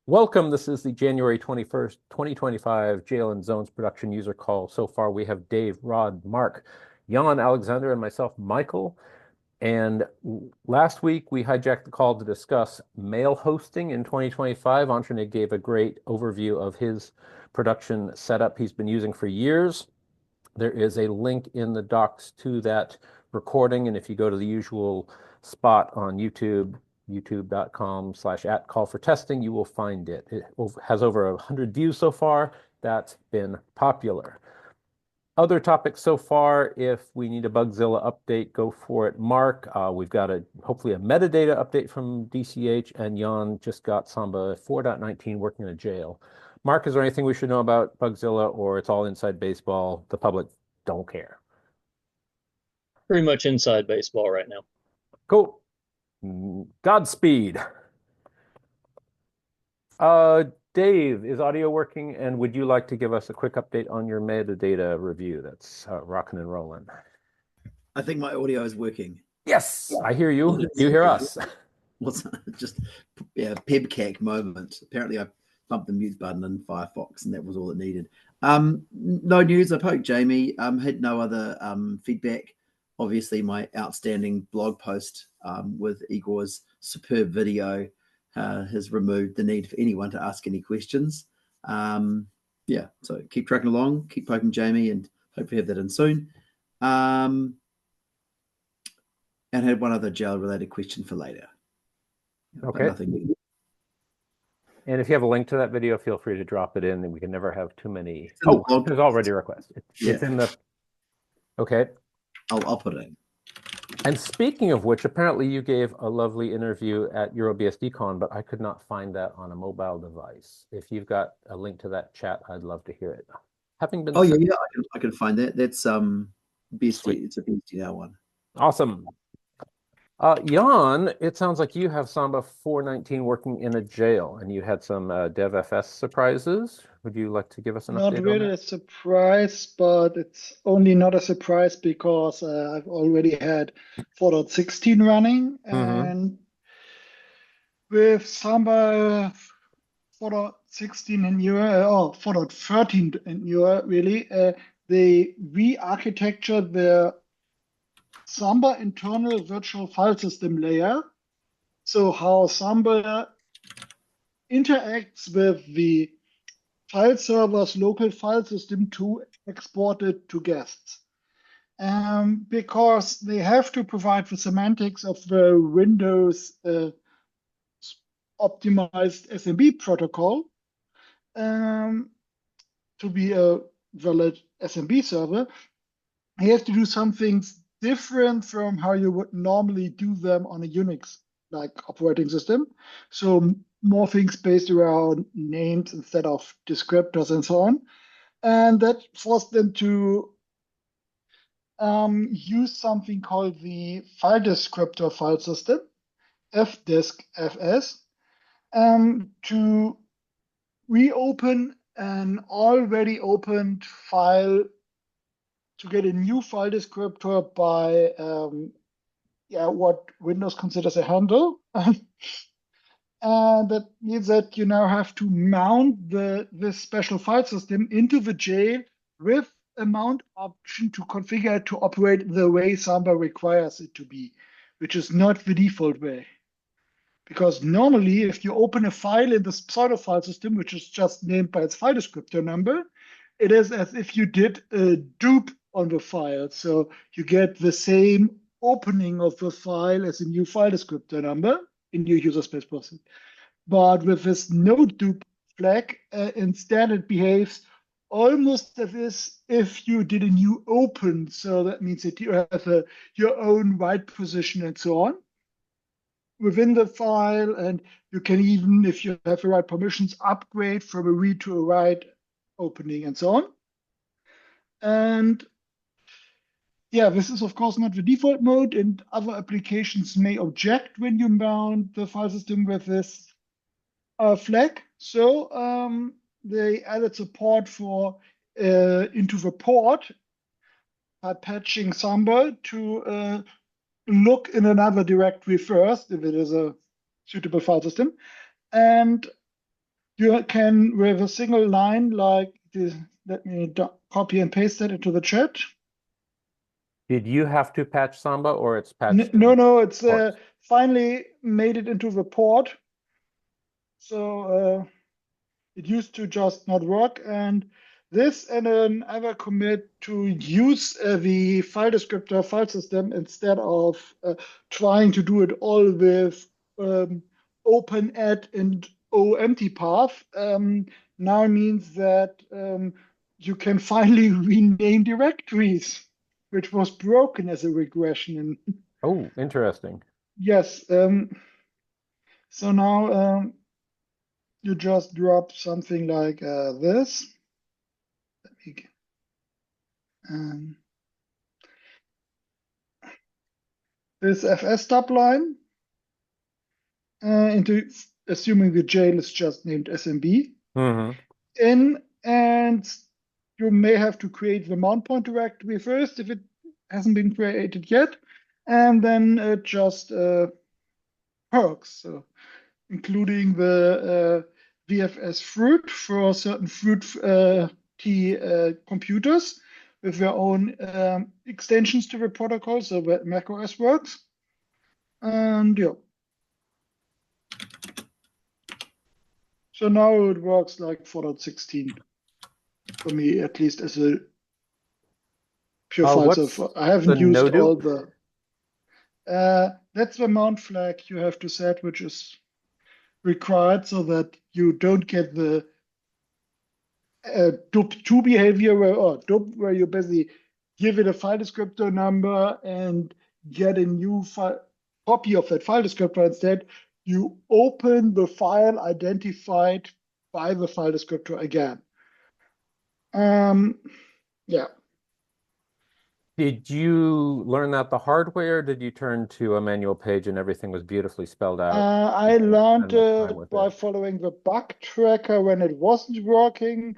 Welcome. This is the January 21st, 2025 Jail and Zones production user call. So far, we have Dave, Rod, Mark, Jan, Alexander, and myself, Michael. And last week, we hijacked the call to discuss mail hosting in 2025. Anthony gave a great overview of his production setup he's been using for years. There is a link in the docs to that recording. And if you go to the usual spot on YouTube, youtube.com/@call-for-testing, you will find it. It has over 100 views so far. That's been popular. Other topics so far, if we need a Bugzilla update, go for it. Mark, we've got hopefully a metadata update from DCH, and Jan just got Samba 4.19 working in a jail. Mark, is there anything we should know about Bugzilla, or it's all inside baseball? The public don't care. Pretty much inside baseball right now. Cool. Godspeed. Dave, is audio working? And would you like to give us a quick update on your metadata review that's rocking and rolling? I think my audio is working. Yes, I hear you. You hear us. What's just pebcack moment. Apparently I bumped the mute button in Firefox and that was all it needed. No news. I poked Jamie. Had no other feedback. Obviously, my outstanding blog post with Igor's superb video has removed the need for anyone to ask any questions. So keep tracking along, keep poking Jamie, and hope to have that in soon. And had one other jail-related question for later. Okay. Nothing. And if you have a link to that video, feel free to drop it in, and we can never have too many. There's already a request. It's in the. Okay. I'll put it in. And speaking of which, apparently you gave a lovely interview at EuroBSDCon, but I could not find that on a mobile device. If you've got a link to that chat, I'd love to hear it. Having been I can find that. That's BSD. It's a BSD now one. Awesome. Jan, it sounds like you have Samba 4.19 working in a jail, and you had some DevFS surprises. Would you like to give us an update on that? Not really a surprise, but it's only not a surprise because I've already had 4.16 running, and with Samba 4.16 in newer, or 4.13 in newer, really, they re-architectured the Samba internal virtual file system layer. So how Samba interacts with the file server's local file system to export it to guests. Because they have to provide the semantics of the Windows optimized SMB protocol to be a valid SMB server, you have to do some things different from how you would normally do them on a Unix-like operating system. So more things based around names instead of descriptors and so on. And that forced them to use something called the file descriptor file system, fdisc-fs, to reopen an already opened file to get a new file descriptor by what Windows considers a handle. And that means that you now have to mount this special file system into the jail with a mount option to configure it to operate the way Samba requires it to be, which is not the default way. Because normally, if you open a file in the pseudo file system, which is just named by its file descriptor number, it is as if you did a dupe on the file. So you get the same opening of the file as a new file descriptor number in your user space process. But with this no dupe flag, instead it behaves almost as if you did a new open. So that means that you have your own write position and so on within the file. And you can even, if you have the right permissions, upgrade from a read to a write opening and so on. And this is of course not the default mode, and other applications may object when you mount the file system with this flag. So they added support for into the port by patching Samba to look in another directory first if it is a suitable file system. And you can, with a single line like this, let me copy and paste that into the chat. Did you have to patch Samba or it's patched? No, it's ports? finally made it into the port. So it used to just not work. And this and another commit to use the file descriptor file system instead of trying to do it all with open add and o empty path now means that you can finally rename directories, which was broken as a regression. And Oh, interesting. yes, so now you just drop something like this. Um, this FS stub line into assuming the jail is just named SMB Hmm. and you may have to create the mount point directory first if it hasn't been created yet, and then it just perks, so including the VFS fruit for certain fruit T computers with their own extensions to the protocol, so that macOS works. And yeah. So now it works like 4.16 for me, at least as a pure file What's server. I haven't the used no all dupe? that's the mount flag you have to set, which is required so that you don't get the dup2 behavior or dup where you basically give it a file descriptor number and get a new copy of that file descriptor. Instead, you open the file identified by the file descriptor again. Yeah. Did you learn that the hard way, or did you turn to a manual page and everything was beautifully spelled out? I learned Spend much time with by it. following the bug tracker when it wasn't working,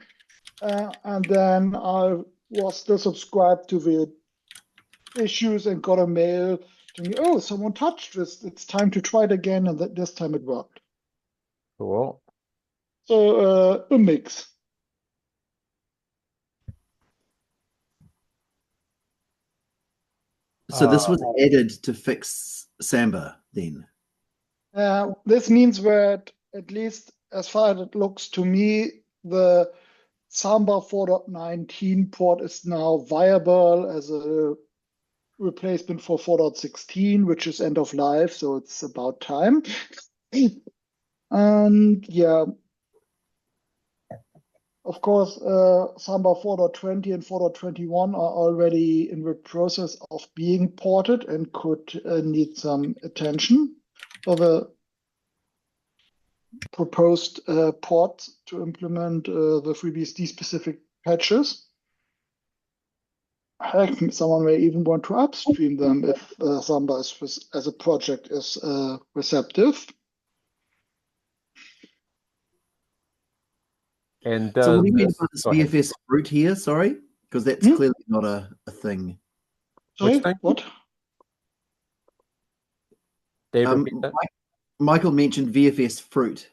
and then I was still subscribed to the issues and got a mail to me, oh, someone touched this, it's time to try it again, and this time it worked. Cool. So a mix. So this was added to fix Samba then. This means that, at least as far as it looks to me, the Samba 4.19 port is now viable as a replacement for 4.16, which is end of life, so it's about time. And yeah, of course, Samba 4.20 and 4.21 are already in the process of being ported and could need some attention for the proposed port to implement the FreeBSD specific patches. Heck, someone may even want to upstream them if Samba as a project is receptive. And So what do you mean this, by this go ahead. VFS fruit here? Sorry, because that's clearly not a thing. Sorry, Which thing? what? Dave, repeat that. Michael mentioned VFS fruit.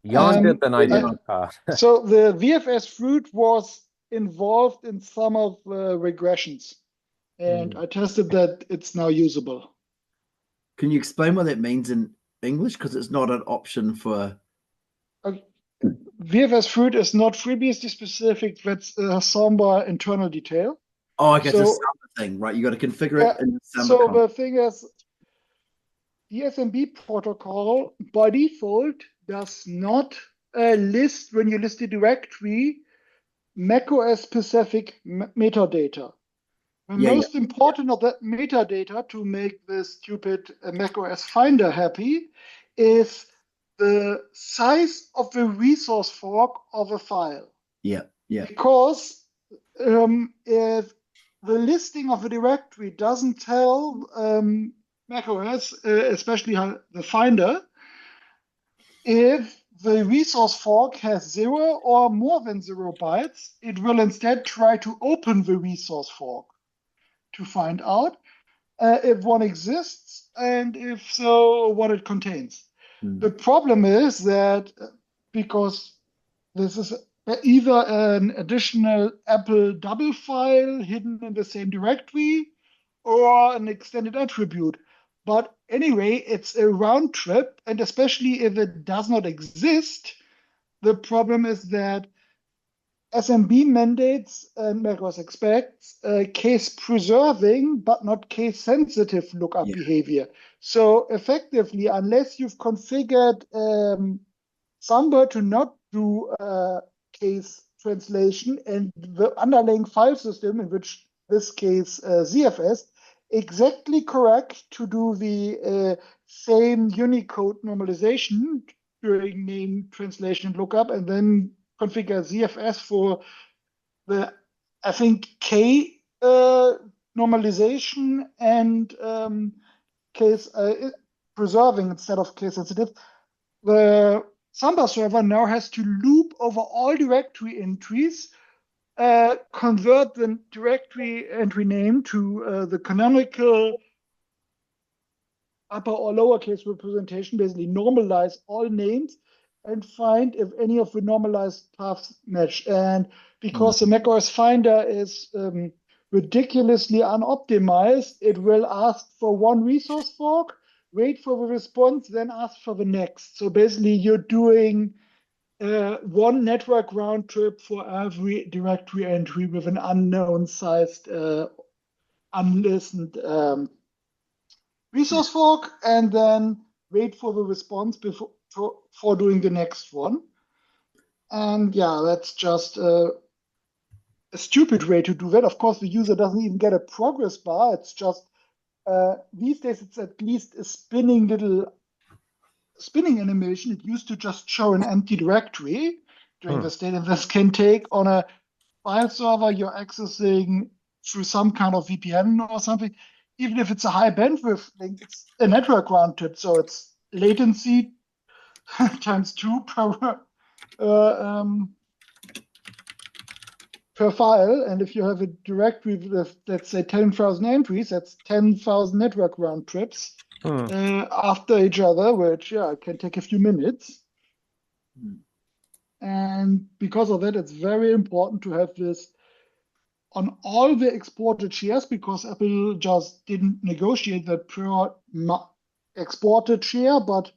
Jan did, then I did. So the VFS fruit was involved in some of the regressions, and I tested that it's now usable. Can you explain what that means in English? Because it's not an option for. VFS fruit is not FreeBSD specific. That's a Samba internal detail. Oh, I guess it's a Samba thing, right? You got to configure it in the Samba. So the thing is, the SMB protocol by default does not list, when you list a directory, macOS specific metadata. The most important of that metadata to make the stupid macOS Finder happy is the size of the resource fork of a file. Yeah. Because if the listing of a directory doesn't tell macOS, especially the Finder, if the resource fork has 0 or more than 0 bytes, it will instead try to open the resource fork to find out if one exists, and if so, what it contains. The problem is that because this is either an additional Apple double file hidden in the same directory or an extended attribute. But anyway, it's a round trip, and especially if it does not exist, the problem is that SMB mandates and macOS expects case preserving but not case sensitive lookup Yeah. behavior. So effectively, unless you've configured Samba to not do case translation and the underlying file system, in which this case ZFS, exactly correct to do the same Unicode normalization during name translation and lookup, and then configure ZFS for the, I think, K normalization and case preserving instead of case sensitive. The Samba server now has to loop over all directory entries, convert the directory entry name to the canonical upper or lowercase representation, basically normalize all names and find if any of the normalized paths match. And because the macOS Finder is ridiculously unoptimized, it will ask for one resource fork, wait for the response, then ask for the next. So basically, you're doing one network round trip for every directory entry with an unknown sized, unlistened resource fork, and then wait for the response for doing the next one. And yeah, that's just a stupid way to do that. Of course, the user doesn't even get a progress bar. It's just these days it's at least a spinning little spinning animation. It used to just show an empty directory during the state, and this can take on a file server you're accessing through some kind of VPN or something. Even if it's a high bandwidth link, it's a network round trip, so it's latency times 2 per file. And if you have a directory with, let's say, 10,000 entries, that's 10,000 network round trips after each other, which can take a few minutes. And because of that, it's very important to have this on all the exported shares, because Apple just didn't negotiate that per exported share, but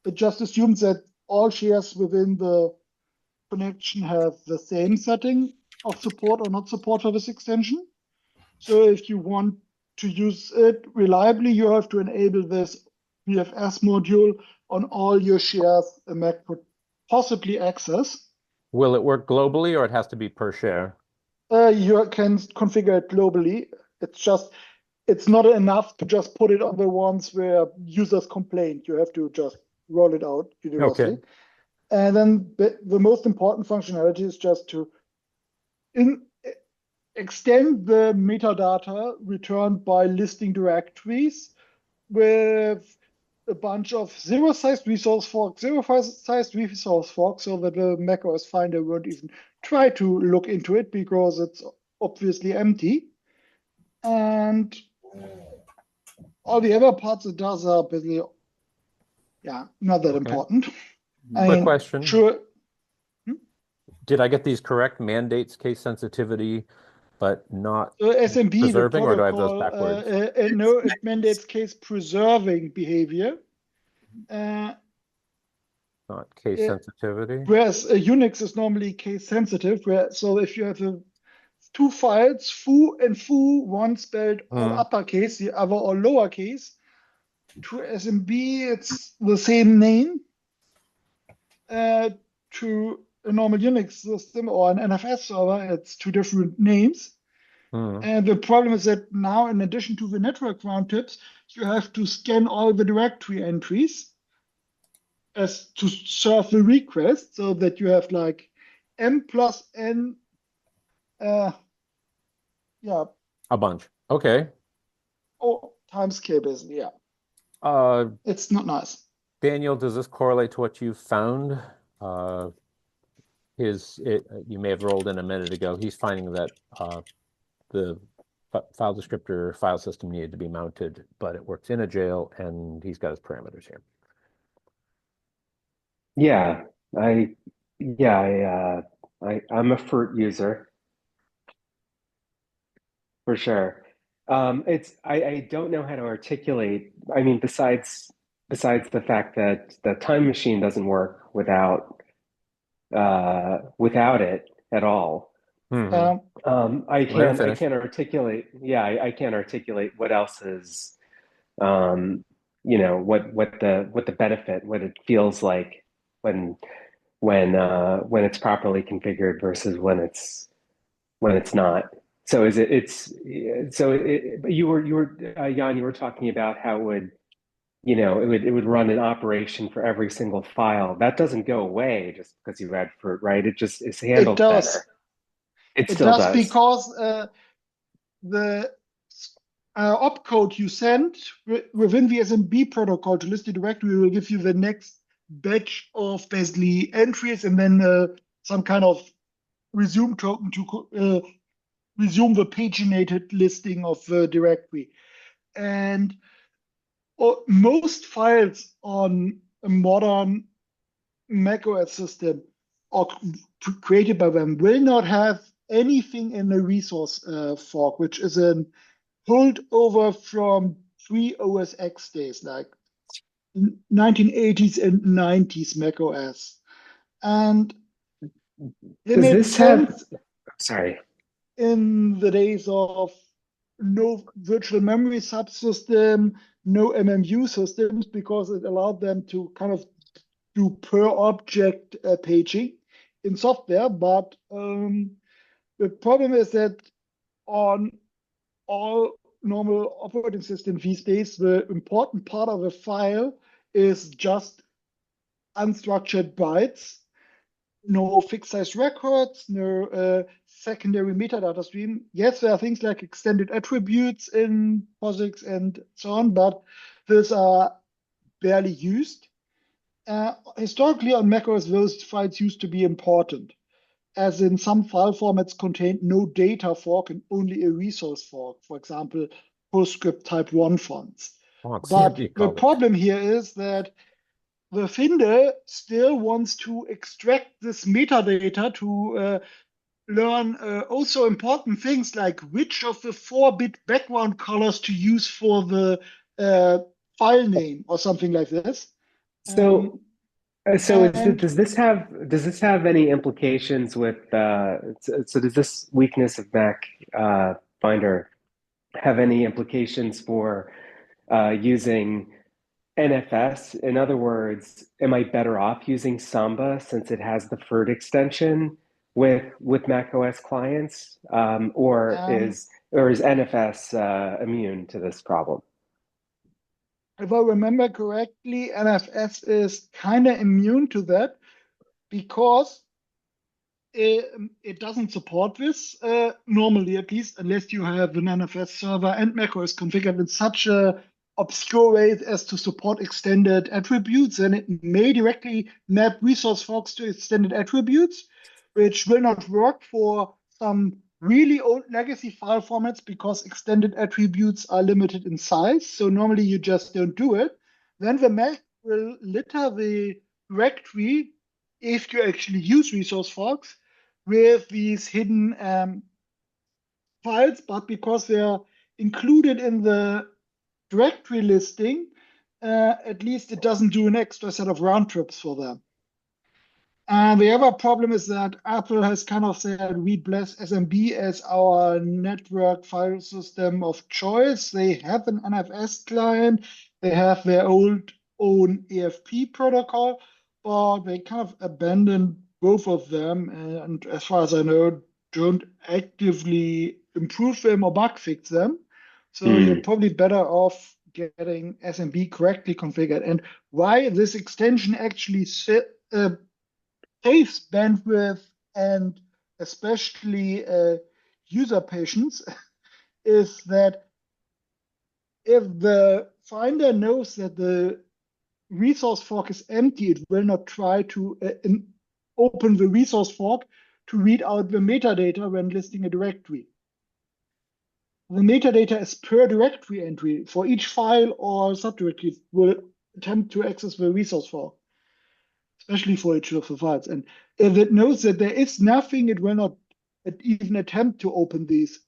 it just assumes that all shares within the connection have the same setting of support or not support for this extension. So if you want to use it reliably, you have to enable this VFS module on all your shares a Mac could possibly access. Will it work globally, or it has to be per share? You can configure it globally. It's not enough to just put it on the ones where users complained. You have to just roll it out universally. Okay. And then the most important functionality is just to extend the metadata returned by listing directories with a bunch of zero-sized resource forks, zero-sized resource forks, so that the macOS Finder won't even try to look into it because it's obviously empty. And all the other parts it does are basically, not that important. Quick question. Sure. Did I get these correct? Mandates case sensitivity, but not SMB, preserving, the or do I have those protocol, backwards? no, it mandates case preserving behavior. Not case sensitivity. Whereas Unix is normally case sensitive. So if you have two files, foo and foo, one spelled all uppercase, the other all lowercase, to SMB, it's the same name. To a normal Unix system or an NFS server, it's two different names. And the problem is that now, in addition to the network round trips, you have to scan all the directory entries as to serve the request, so that you have like m plus n. A bunch. Okay. Times k, basically. It's not nice. Daniel, does this correlate to what you found? You may have rolled in a minute ago. He's finding that the file descriptor file system needed to be mounted, but it works in a jail, and he's got his parameters here. Yeah, I yeah, I'm a fruit user for sure. I don't know how to articulate. I mean, besides the fact that the time machine doesn't work without it at all. Hmm. Um, Let him I finish. can't articulate. Yeah, I can't articulate what else is um, what the benefit, what it feels like when when it's properly configured versus when it's not. So is it it's so it, you were Jan, you were talking about how it would it would run an operation for every single file. That doesn't go away just because you add fruit, right? It just is it handled does. better. It It still does does. because the opcode you send within the SMB protocol to list the directory will give you the next batch of basically entries and then some kind of resume token to resume the paginated listing of the directory. And most files on a modern macOS system or created by them will not have anything in the resource fork, which is an holdover from pre-OS X days, like 1980s and 90s macOS. And it Does made this have, sense sorry. in the days of no virtual memory subsystem, no MMU systems, because it allowed them to kind of do per object paging in software. But the problem is that on all normal operating systems these days, the important part of a file is just unstructured bytes, no fixed size records, no secondary metadata stream. Yes, there are things like extended attributes in POSIX and so on, but those are barely used. Historically on macOS, those files used to be important, as in some file formats contained no data fork and only a resource fork, for example, PostScript Type 1 fonts. Oh, But CMD the called it. problem here is that the Finder still wants to extract this metadata to learn also important things like which of the 4-bit background colors to use for the uh, file name or something like this. So Um, and does this have any implications with so does this weakness of Mac Finder have any implications for using NFS? In other words, am I better off using Samba since it has the FERT extension with Mac OS clients, um, or is NFS immune to this problem? if I remember correctly, NFS is kind of immune to that because it doesn't support this normally, at least, unless you have an NFS server and macOS configured in such a obscure way as to support extended attributes. And it may directly map resource forks to extended attributes, which will not work for some really old legacy file formats because extended attributes are limited in size. So normally you just don't do it. Then the Mac will litter the directory if you actually use resource forks with these hidden files, but because they're included in the directory listing, at least it doesn't do an extra set of round trips for them. And the other problem is that Apple has kind of said we bless SMB as our network file system of choice. They have an NFS client, they have their own AFP protocol, but they kind of abandoned both of them. And as far as I know, don't actively improve them or bug fix them. So you're Hmm. probably better off getting SMB correctly configured. And why this extension actually saves bandwidth and especially user patience is that if the Finder knows that the resource fork is empty, it will not try to open the resource fork to read out the metadata when listing a directory. The metadata is per directory entry. For each file or subdirectory, it will attempt to access the resource fork. especially for each of the files. And if it knows that there is nothing, it will not even attempt to open these.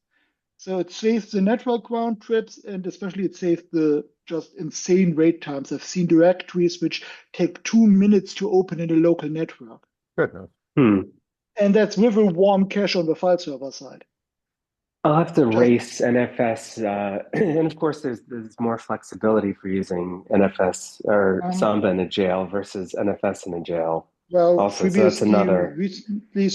So it saves the network round trips, and especially it saves the just insane wait times. I've seen directories which take 2 minutes to open in a local network. Goodness. Hmm. And that's with a warm cache on the file server side. I'll have to Just race NFS, and of course, there's more flexibility for using NFS or Samba in a jail versus NFS in a jail. well, Also, so that's FreeBSD another. recently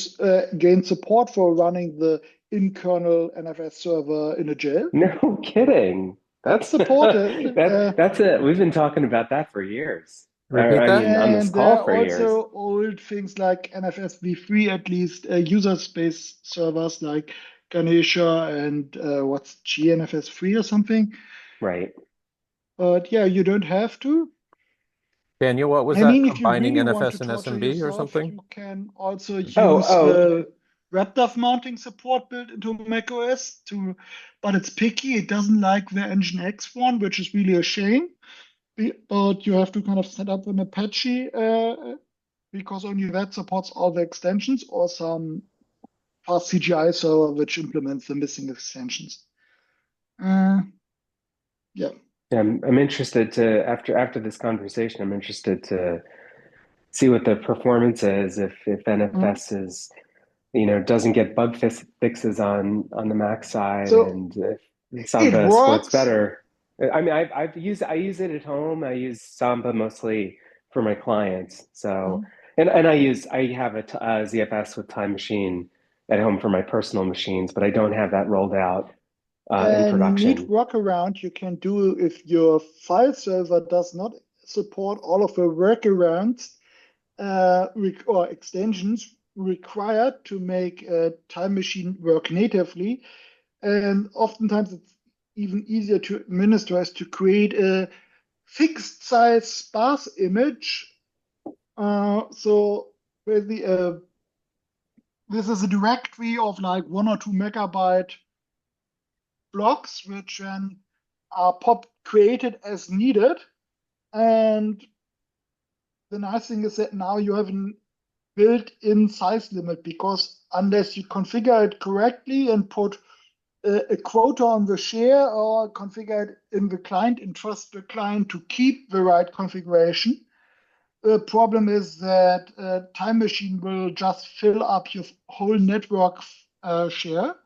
gained support for running the in-kernel NFS server in a jail. No kidding. It's That's supported. that's it. We've been talking about that for years. Repeat I that? mean, on this And there call are for years. also old things like NFS v3, at least user space servers like Ganesha and what's GNFS3 or something. Right. But yeah, you don't have to. Daniel, what was I that? mean, if you Combining really want to NFS and torture SMB or yourself, something? you can also Oh, use oh, the RepDAV mounting support built into macOS but it's picky. It doesn't like the Nginx one, which is really a shame. But you have to kind of set up an Apache because only that supports all the extensions, or some fast CGI server which implements the missing extensions. Uh, yeah. I'm interested to after this conversation, I'm interested to see what the performance is if Mm. NFS is, doesn't get fixes on the Mac side, So and if it Samba sports works. better. I mean, I use it at home. I use Samba mostly for my clients. So, Mm. and I have a ZFS with Time Machine at home for my personal machines, but I don't have that rolled out in A neat production. workaround you can do if your file server does not support all of the workarounds or extensions required to make a time machine work natively. And oftentimes it's even easier to administer is to create a fixed size sparse image. So basically, this is a directory of like 1 or 2 megabyte blocks, which then are pop created as needed. And the nice thing is that now you have a built-in size limit, because unless you configure it correctly and put a quota on the share or configure it in the client and trust the client to keep the right configuration, the problem is that Time Machine will just fill up your whole network share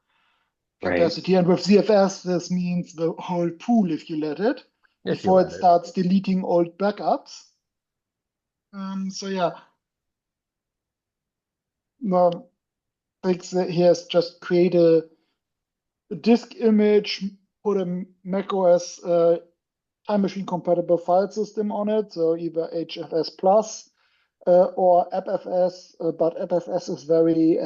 Right. capacity. And with ZFS, this means the whole pool if you let it, If you before it let it. starts deleting old backups. So yeah, well, fix it here is just create a disk image, put a macOS Time Machine compatible file system on it, so either HFS Plus or AppFS, but AppFS is very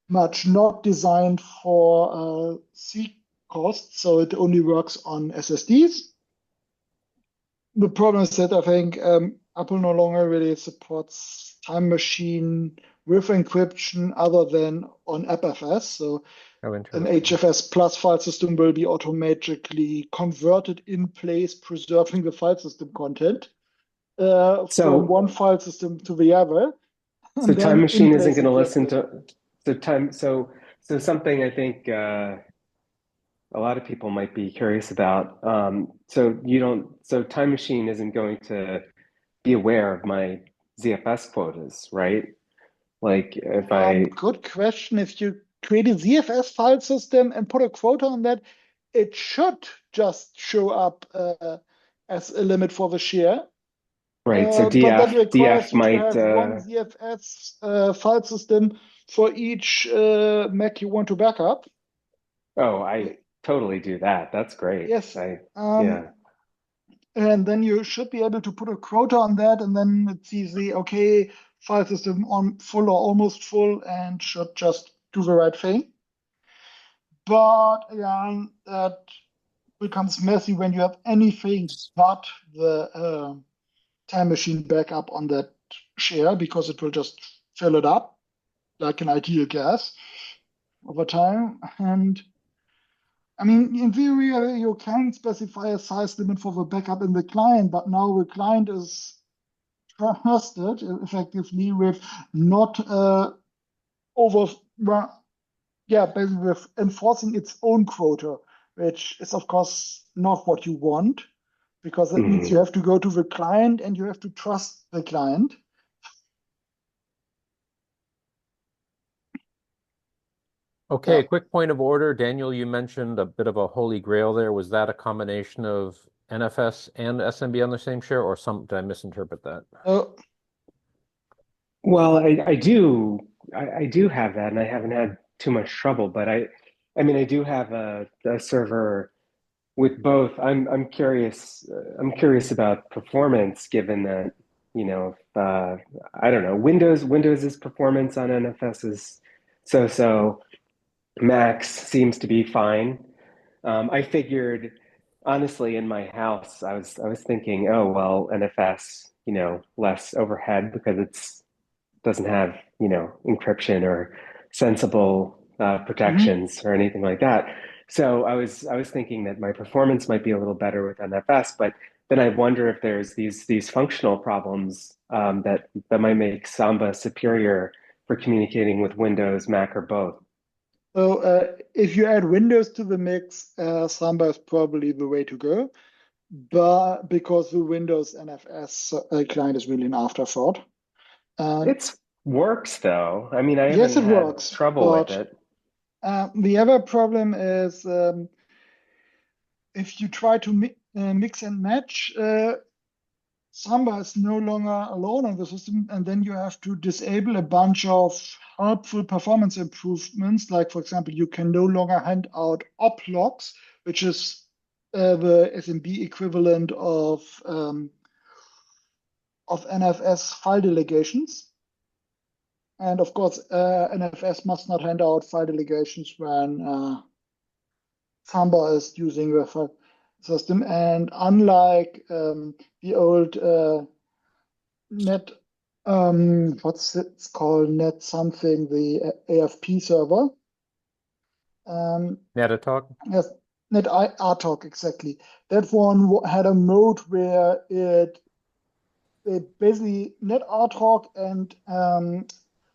much not designed for C costs, so it only works on SSDs. The problem is that I think Apple no longer really supports Time Machine with encryption other than on AppFS. So Oh, an interesting. HFS Plus file system will be automatically converted in place, preserving the file system content from So one file system to the other, So and Time then in Machine isn't place going to listen encrypted. to so something I think a lot of people might be curious about. So Time Machine isn't going to be aware of my ZFS quotas, right? Like if I Good question. If you create a ZFS file system and put a quota on that, it should just show up as a limit for the share. right, so But that requires DF you to might have one ZFS file system for each Mac you want to back up. oh, I totally do that. That's great. Yes. I Um, Yeah. and then you should be able to put a quota on that, and then it's easy. Okay, file system on full or almost full, and should just do the right thing. But yeah, that becomes messy when you have anything but the time machine backup on that share, because it will just fill it up like an ideal gas over time. And I mean, in theory, you can specify a size limit for the backup in the client, but now the client is trusted effectively with not basically with enforcing its own quota, which is of course not what you want, because that means you Mhm. have to go to the client and you have to trust the client. Okay, Yeah. a quick point of order. Daniel, you mentioned a bit of a holy grail there. Was that a combination of NFS and SMB on the same share, or did I misinterpret that? Uh, Well, I do have that, and I haven't had too much trouble. But I mean, I do have a server with both. I'm curious about performance, given that, I don't know, Windows's performance on NFS is so. Max seems to be fine. I figured, honestly, in my house, I was thinking, oh well, NFS, less overhead because it's doesn't have, encryption or sensible mhm. protections or anything like that. So I was thinking that my performance might be a little better with NFS, but then I wonder if there's these functional problems that might make Samba superior for communicating with Windows, Mac, or both. So if you add Windows to the mix, Samba is probably the way to go, but because the Windows NFS client is really an afterthought. And It works though. I mean, I yes, haven't it had works, trouble with but it. the other problem is if you try to mix and match, Samba is no longer alone on the system, and then you have to disable a bunch of helpful performance improvements. Like, for example, you can no longer hand out op logs, which is the SMB equivalent of NFS file delegations. And of course, NFS must not hand out file delegations when Samba is using the file system. And unlike the old net, what's it's called, net something, the AFP server. Netatalk? Yes, net RTOC, exactly. That one had a mode where it basically net RTOC and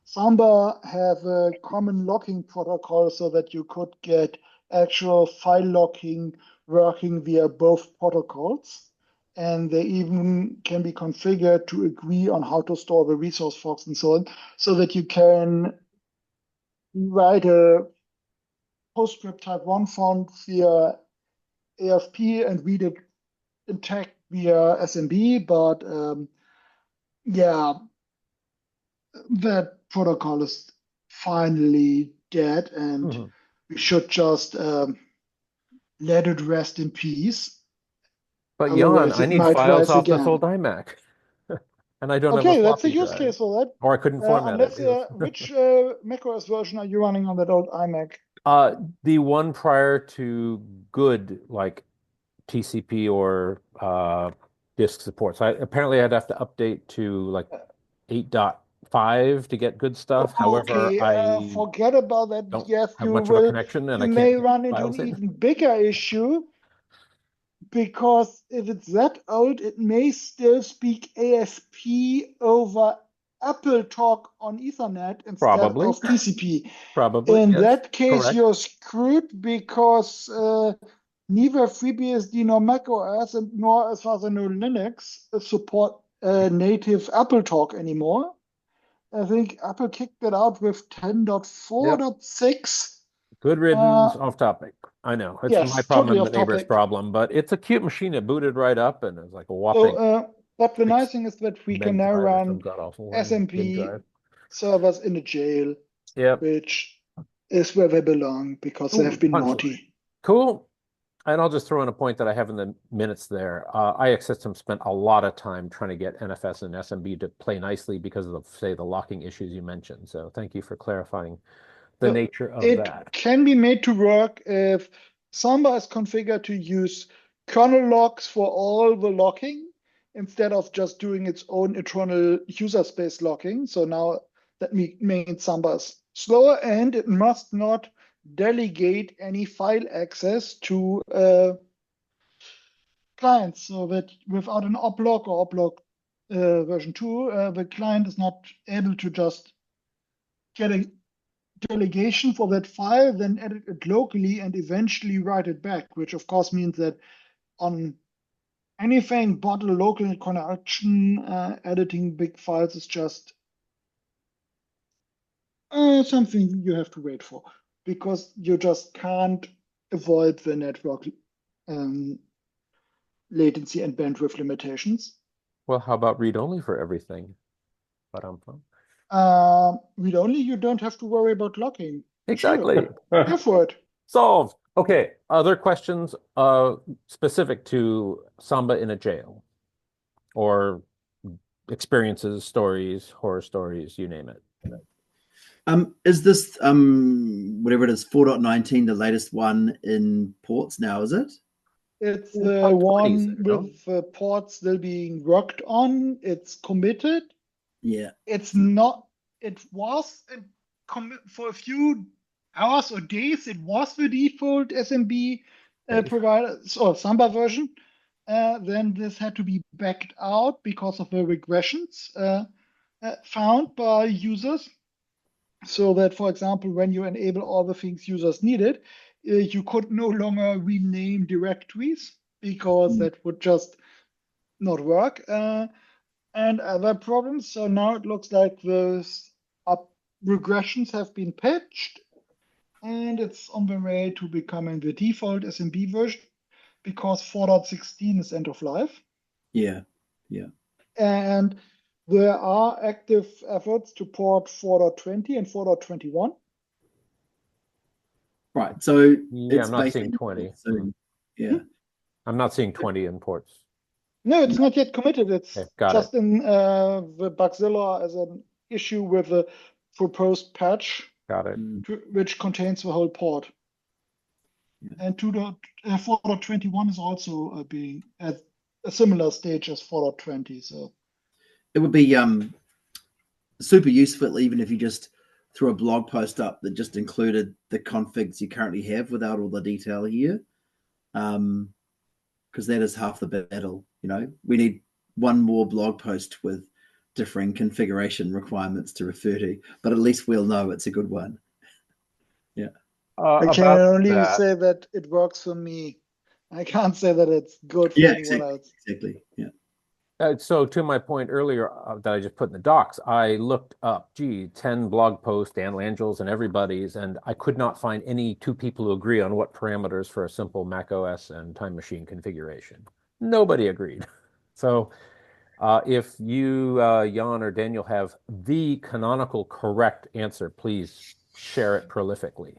Samba have a common locking protocol so that you could get actual file locking working via both protocols. And they even can be configured to agree on how to store the resource forks and so on, so that you can write a PostScript type 1 font via AFP and read it intact via SMB. But yeah, that protocol is finally dead, and Mhm. we should just let it rest in peace. But Jan, Otherwise, I it need might files rise off this old again. iMac, and I don't have a Okay, that's a floppy use drive, case for that. or I couldn't format it. Unless, which macOS version are you running on that old iMac? The one prior to good, like TCP or disk support. So apparently I'd have to update to like 8.5 to get good stuff. However, Okay, I forget about that. don't Yes, have much of a connection and you I can't may get run into an files in. even bigger issue, because if it's that old, it may still speak ASP over Apple Talk on Ethernet instead Probably, of TCP. probably, In yes, that case, correct. you're screwed, because neither FreeBSD nor macOS, and nor, as far as I know, Linux support native Apple Talk anymore. I think Apple kicked it out with Yep. 10.4.6. Good riddance, Uh, off topic. I know it's my yes, problem totally and the off neighbor's topic. problem, but it's a cute machine. It booted right up and it's like a So, whopping but the nice six thing is that we can meg now drive or some run god awful one, gig SMP drive. servers in a jail, Yep. which is where they belong because they have Ooh, been punchline. naughty. Cool. And I'll just throw in a point that I have in the minutes there. IX Systems spent a lot of time trying to get NFS and SMB to play nicely because of, say, the locking issues you mentioned. So thank you for clarifying the So nature of it that. can be made to work if Samba is configured to use kernel locks for all the locking instead of just doing its own internal user space locking. So now that means Samba is slower, and it must not delegate any file access to clients, so that without an oplog or oplog version 2, the client is not able to just get a delegation for that file, then edit it locally and eventually write it back, which of course means that on anything but a local connection, editing big files is just something you have to wait for, because you just can't avoid the network latency and bandwidth limitations. Well, how about read only for everything? But Read only, you don't have to worry about locking. exactly. Sure, go for it. Solved. Okay. Other questions specific to Samba in a jail or experiences, stories, horror stories, you name it. Is this whatever it is, 4.19, the latest one in ports now, is it? It's Part the 20s, one no? with the ports still being worked on. It's committed. Yeah. It's not, it was for a few hours or days, it was the default SMB provider or Samba version. Then this had to be backed out because of the regressions found by users. So that, for example, when you enable all the things users needed, you could no longer rename directories because that would just not work. And other problems. So now it looks like the regressions have been patched and it's on the way to becoming the default SMB version because 4.16 is end of life. Yeah. Yeah. And there are active efforts to port 4.20 and 4.21. Right. So Yeah, it's I'm not seeing basically 20. soon. Yeah. I'm not seeing 20 in ports. No, it's not yet committed. It's Okay, got just in the Bugzilla as an issue with the proposed patch, Got it. which contains the whole port. Yeah. And 4.21 is also being at a similar stage as 4.20. So It would be super useful even if you just threw a blog post up that just included the configs you currently have without all the detail here. Because that is half the battle. We need one more blog post with differing configuration requirements to refer to, but at least we'll know it's a good one. Yeah. I can About only that, say that it works for me. I can't say that it's good for Yeah, anyone else. exactly. Yeah. so to my point earlier that I just put in the docs, I looked up, 10 blog posts, Dan Langel's and everybody's, and I could not find any two people who agree on what parameters for a simple Mac OS and Time Machine configuration. Nobody agreed. So if you, Jan or Daniel, have the canonical correct answer, please share it prolifically.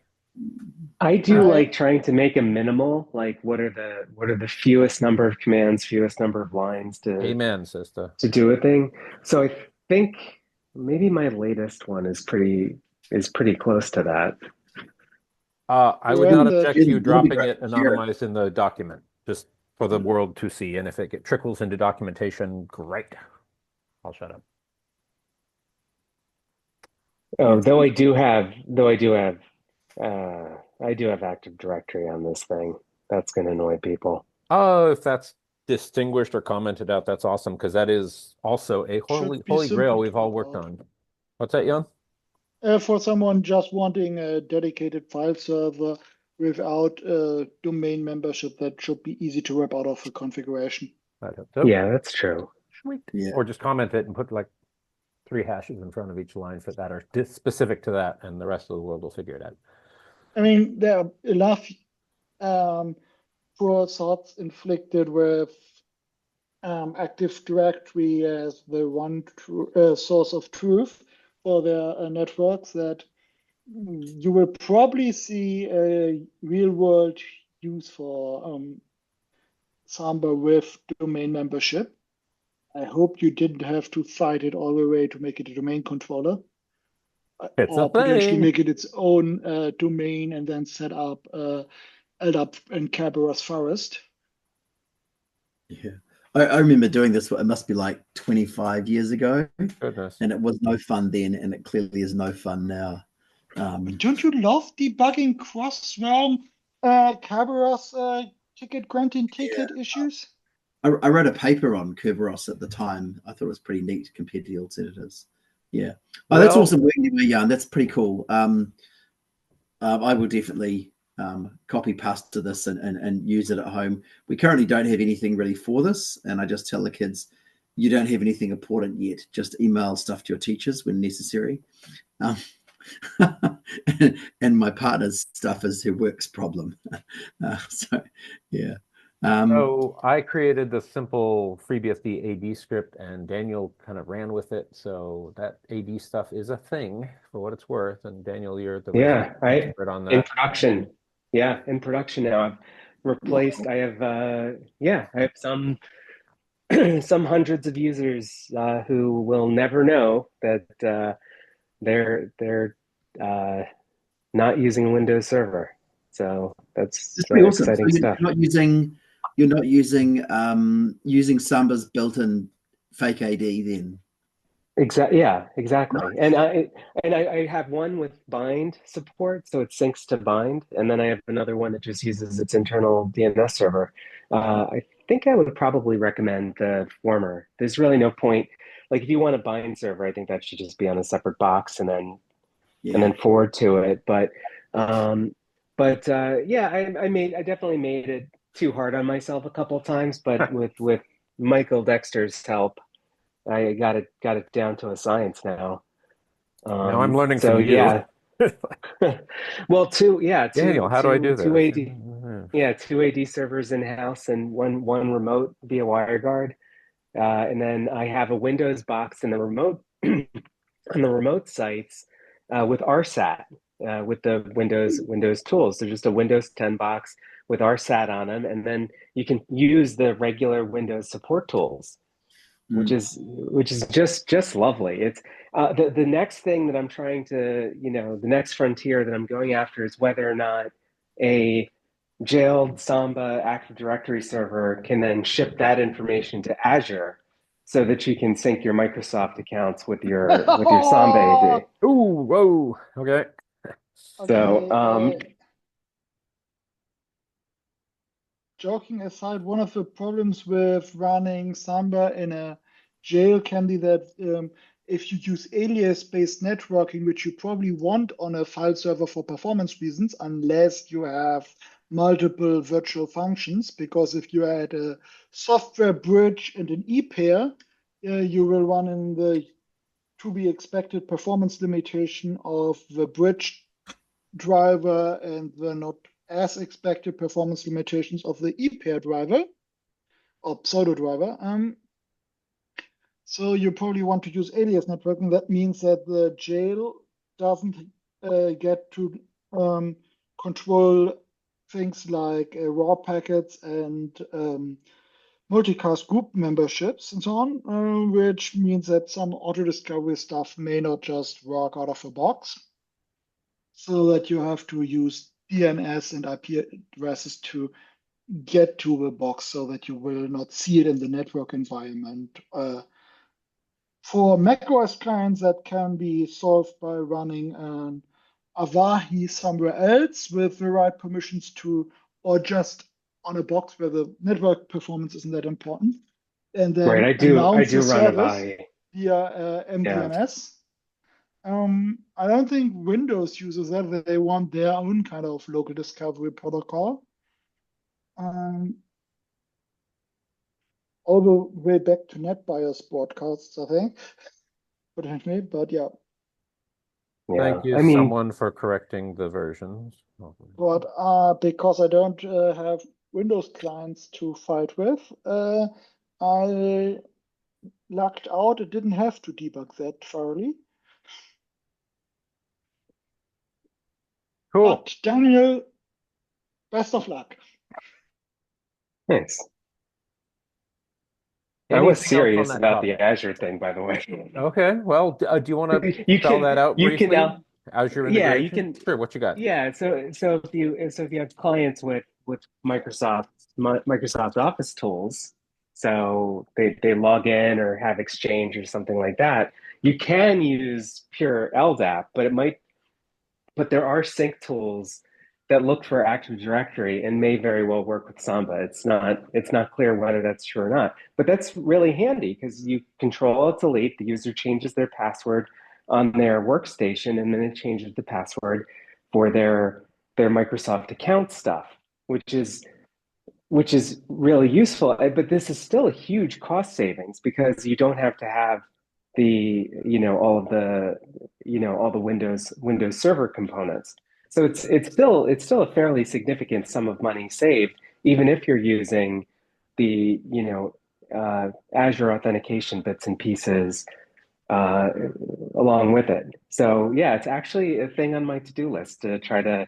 I do I- like trying to make a minimal, like what are the fewest number of commands, fewest number of lines Amen, sister. to do a thing. So I think maybe my latest one is pretty close to that. I would You're not at the- object to you It'd be dropping great it to share it. anonymized in the document, just for the world to see. And if it trickles into documentation, great. I'll shut up. Oh, I do have Active Directory on this thing. That's going to annoy people. Oh, if that's distinguished or commented out, that's awesome, because that is also a Should be holy grail simple we've to all work worked out. on. What's that, Jan? For someone just wanting a dedicated file server without domain membership, that should be easy to wrap out of the configuration. I hope so. Yeah, that's true. Sweet. Yeah. Or just comment it and put like 3 hashes in front of each line for that, or specific to that, and the rest of the world will figure it out. I mean, there are enough poor thoughts inflicted with Active Directory as the one source of truth for their networks that you will probably see a real world use for Samba with domain membership. I hope you didn't have to fight it all the way to make it a domain controller. It's a Or potentially thing. make it its own domain and then set up LDAP and Kerberos Forest. Yeah. I remember doing this, it must be like 25 years ago, Goodness. and it was no fun then, and it clearly is no fun now. Don't you love debugging cross-realm Kerberos ticket granting ticket issues? I wrote a paper on Kerberos at the time. I thought it was pretty neat compared to the alternatives. Yeah. Oh, that's Well, awesome work, Jan. That's pretty cool. I will definitely copy paste to this and use it at home. We currently don't have anything really for this, and I just tell the kids, you don't have anything important yet. Just email stuff to your teachers when necessary. Um, and my partner's stuff is her work's problem. So, yeah. so I created the simple FreeBSD AD script, and Daniel kind of ran with it. So that AD stuff is a thing for what it's worth. And Daniel, you're the resident Yeah, expert on in that. production. Yeah, in production now. I've replaced, I have I have some some hundreds of users who will never know that they're uh, not using a Windows server. So that's It's pretty awesome. So exciting stuff. you're not using using Samba's built-in fake AD then. Exactly. Yeah, exactly. Nice. I have one with bind support, so it syncs to bind, and then I have another one that just uses its internal DNS server. I think I would probably recommend the former. There's really no point. Like if you want a bind server, I think that should just be on a separate box and Yeah. then forward to it. Um, yeah, I definitely made it too hard on myself a couple of times, but with Michael Dexter's help. I got it down to a science now. Now I'm learning So from you. yeah. Well, Daniel, how do I do two this? AD, yeah, two AD servers in house and one remote via WireGuard. And then I have a Windows box in the remote on the remote sites with RSAT with the Windows tools. So just a Windows 10 box with RSAT on them, and then you can use the regular Windows support tools, Mm. which is just lovely. It's the next thing that I'm trying to, the next frontier that I'm going after is whether or not a jailed Samba Active Directory server can then ship that information to Azure so that you can sync your Microsoft accounts with your Samba AD. Ooh, whoa. Okay. So Okay, joking aside, one of the problems with running Samba in a jail can be that if you use alias-based networking, which you probably want on a file server for performance reasons, unless you have multiple virtual functions, because if you add a software bridge and an e-pair, you will run in the to be expected performance limitation of the bridge driver and the not as expected performance limitations of the e-pair driver or pseudo driver. So you probably want to use alias networking. That means that the jail doesn't get to control things like raw packets and multicast group memberships and so on, which means that some auto discovery stuff may not just work out of the box. So that you have to use DNS and IP addresses to get to the box so that you will not see it in the network environment. For macOS clients, that can be solved by running an Avahi somewhere else with the right permissions to, or just on a box where the network performance isn't that important, and right, then I announce do the run service Avaya. via Yeah. MDNS. I don't think Windows uses that. They want their own kind of local discovery protocol. All the way back to NetBIOS broadcasts, I think, potentially. But yeah, Thank Yeah. you, I mean, someone, for correcting the versions. but because I don't have Windows clients to fight with, I lucked out. It didn't have to debug that thoroughly. Cool. But Daniel, best of luck. thanks. I was Anything else on serious that about the topic? Azure thing, by the way. Okay. Well, do you want to You spell can that out you can briefly? Azure yeah, you integration? can Sure. What you got? yeah, so if you have clients with Microsoft Office tools, so they log in or have Exchange or something like that, you can use pure LDAP, but there are sync tools that look for Active Directory and may very well work with Samba. It's not clear whether that's true or not. But that's really handy because you Control-Alt-Delete, the user changes their password on their workstation, and then it changes the password for their Microsoft account stuff, which is really useful. But this is still a huge cost savings because you don't have to have the, all the Windows Server components. So it's still a fairly significant sum of money saved, even if you're using the, Azure authentication bits and pieces uh, along with it. So yeah, it's actually a thing on my to-do list to try to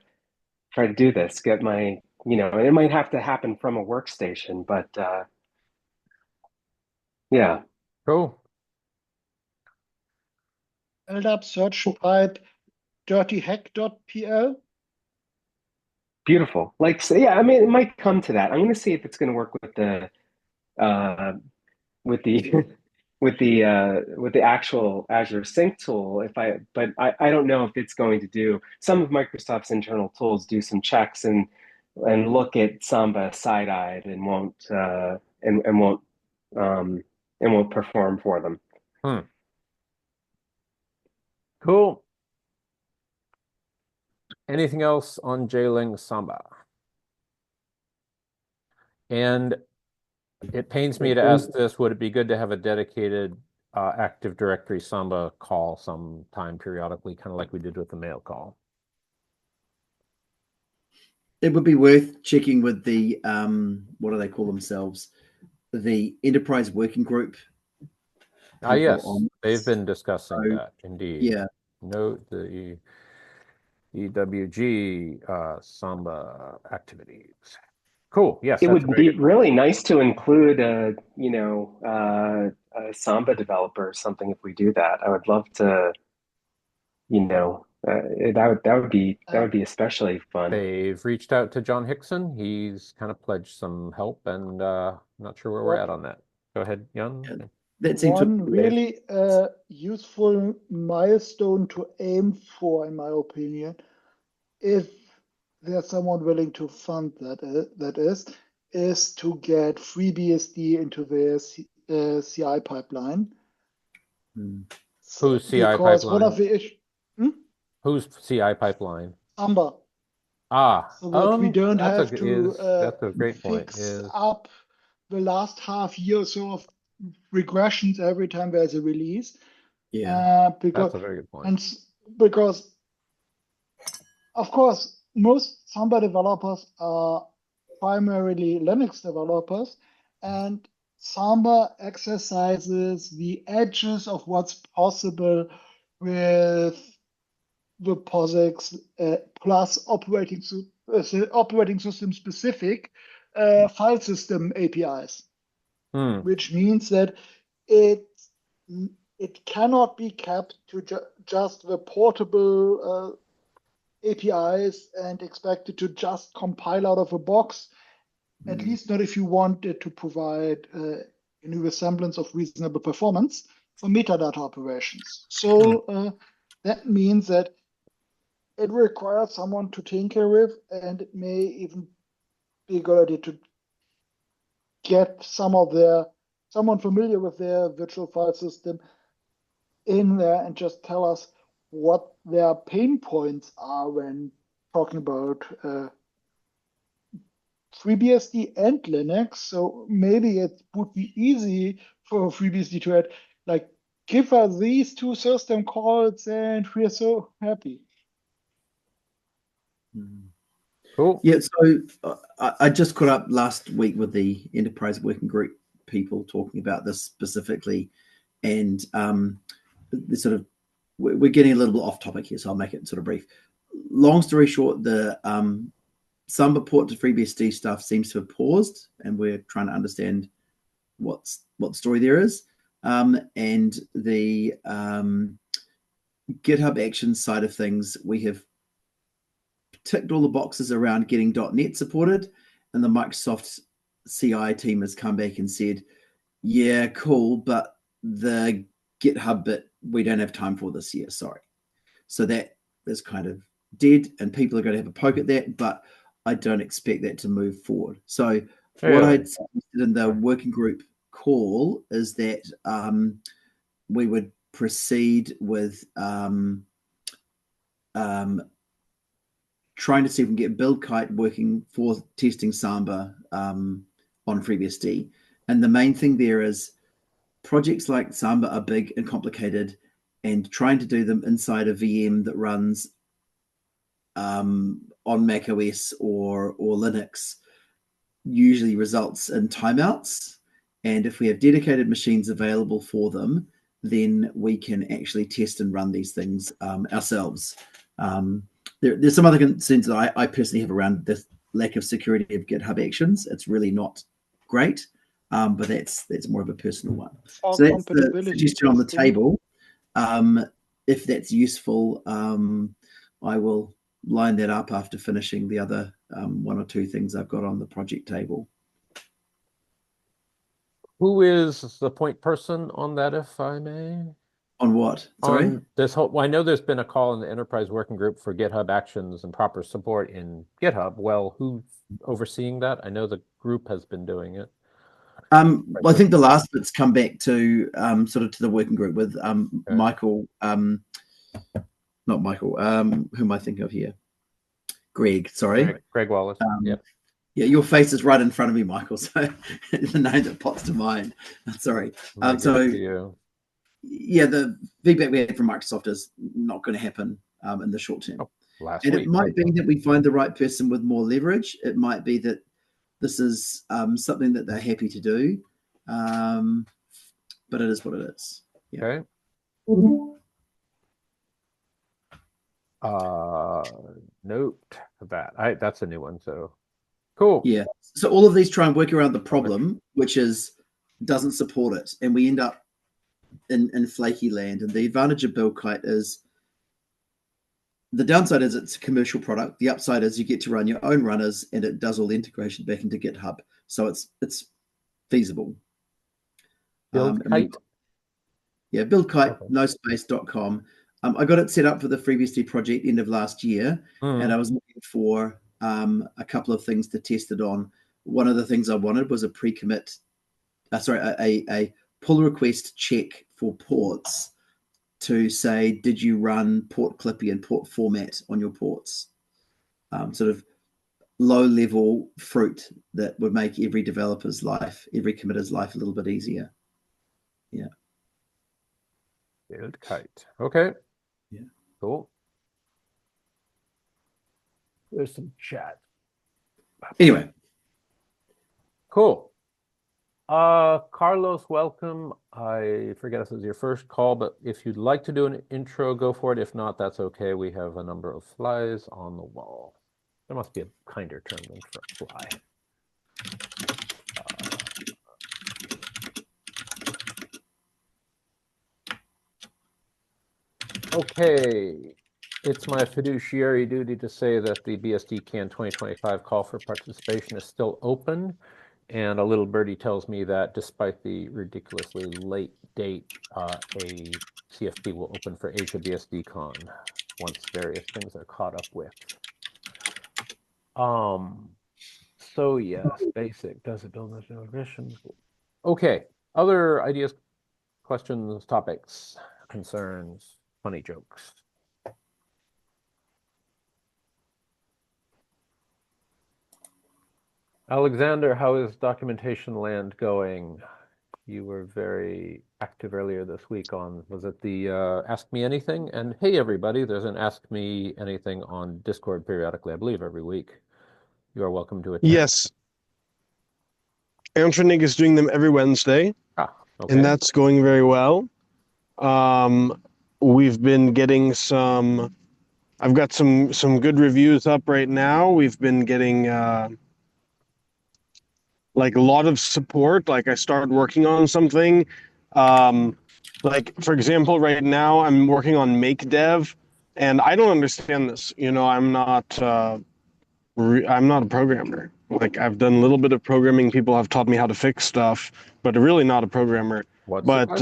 do this, get my, and it might have to happen from a workstation, but yeah, Cool. LDAP search pipe dirtyhack.pl. beautiful. Like, so yeah, I mean, it might come to that. I'm going to see if it's going to work with the uh, with the with the actual Azure Sync tool. But I don't know if it's going to do. Some of Microsoft's internal tools do some checks and look at Samba side-eyed and um, won't perform for them. Hmm. Cool. Anything else on J-Ling Samba? And it pains me to ask this, would it be good to have a dedicated Active Directory Samba call sometime periodically, kind of like we did with the mail call? It would be worth checking with the what do they call themselves? The Enterprise Working Group. Ah, yes, on they've been discussing So, that, indeed. yeah, Note the EWG Samba activities. Cool. Yes, It that's a would very be good point. really nice to include a Samba developer or something if we do that. I would love to, that would be especially fun. They've reached out to John Hickson. He's kind of pledged some help, and not sure where we're at on that. Go ahead, Jan. yeah, that seems to One really useful milestone to aim for, in my opinion, if there's someone willing to fund that is to get FreeBSD into their CI pipeline. Hmm. Who's CI Because one pipeline? of the issues, Who's CI pipeline? Samba, Ah, so that we don't have to that's a great point. fix up the last half year or so of regressions every time there's a release. Yeah. That's a very good point. Because of course most Samba developers are primarily Linux developers, and Samba exercises the edges of what's possible with the POSIX plus operating system specific file system APIs, Hmm. which means that it it cannot be kept to just the portable APIs and expected to just compile out of a box. At least not if you want it to provide a semblance of reasonable performance for metadata operations. So that means that it requires someone to tinker with, and it may even be a good idea to get someone familiar with their virtual file system in there and just tell us what their pain points are when talking about FreeBSD and Linux. So maybe it would be easy for FreeBSD to add, like, give us these two system calls and we're so happy. Cool. Yeah, so I just caught up last week with the Enterprise Working Group people talking about this specifically, and the sort of we're getting a little bit off topic here, so I'll make it sort of brief. Long story short, the Samba port to FreeBSD stuff seems to have paused, and we're trying to understand what story there is. And the GitHub Actions side of things, we have ticked all the boxes around getting .NET supported, and the Microsoft CI team has come back and said, yeah, cool, but the GitHub bit we don't have time for this year, sorry. So that is kind of dead, and people are going to have a poke at that, but I don't expect that to move forward. So what Really? I'd suggested in the working group call is that we would proceed with trying to see if we can get BuildKite working for testing Samba on FreeBSD. And the main thing there is projects like Samba are big and complicated, and trying to do them inside a VM that runs on Mac OS or Linux usually results in timeouts. And if we have dedicated machines available for them, then we can actually test and run these things ourselves. There's some other concerns that I personally have around the lack of security of GitHub Actions. It's really not great, but that's more of a personal one. Or So that's the compatibility suggestion on the testing. table. If that's useful, I will line that up after finishing the other one or two things I've got on the project table. Who is the point person on that, if I may? On what? Sorry? On this whole, well, I know there's been a call in the enterprise working group for GitHub Actions and proper support in GitHub. Well, who's overseeing that? I know the group has been doing it. Well, I think the last bit's come back to sort of to the working group with Michael, not Michael, who am I thinking of here? Greg, sorry. Greg Wallace. Yep. Yeah, your face is right in front of me, Michael. So the name that pops to mind. Sorry. Yeah, the feedback we had from Microsoft is not going to happen in the short term. And it might be that we find the right person with more leverage. It might be that this is something that they're happy to do, but it is what it is. Yeah. Okay. Note that that's a new one. So cool. Yeah. So all of these try and work around the problem, which is doesn't support it, and we end up in flaky land. And the advantage of BuildKite is the downside is it's a commercial product. The upside is you get to run your own runners, and it does all the integration back into GitHub, so it's feasible. BuildKite. Yeah, BuildKite, nospace.com. I got it set up for the FreeBSD project end of last year, and I was looking for a couple of things to test it on. One of the things I wanted was a pre-commit, a pull request check for ports to say, did you run port clippy and port format on your ports? Sort of low-level fruit that would make every developer's life, every committer's life a little bit easier. Yeah. BuildKite. Okay. Yeah. Cool. There's some chat. Anyway. Cool. Carlos, welcome. I forget if this is your first call, but if you'd like to do an intro, go for it. If not, that's okay. We have a number of flies on the wall. There must be a kinder term than for fly. Okay. It's my fiduciary duty to say that the BSDCan 2025 call for participation is still open. And a little birdie tells me that despite the ridiculously late date, a CFP will open for Asia BSDCon once various things are caught up with. So yes, basic. Does it build national ambitions? Okay. Other ideas, questions, topics, concerns, funny jokes. Alexander, how is documentation land going? You were very active earlier this week on, was it the Ask Me Anything? And hey, everybody, there's an Ask Me Anything on Discord periodically, I believe, every week. You are welcome to attend. Yes. Antronig is doing them every Wednesday, okay. and that's going very well. We've been getting I've got some good reviews up right now. We've been getting like a lot of support. Like I started working on something. Like for example, right now I'm working on make dev, and I don't understand this. You know, I'm not a programmer. Like I've done a little bit of programming. People have taught me how to fix stuff, but really not a programmer. What's but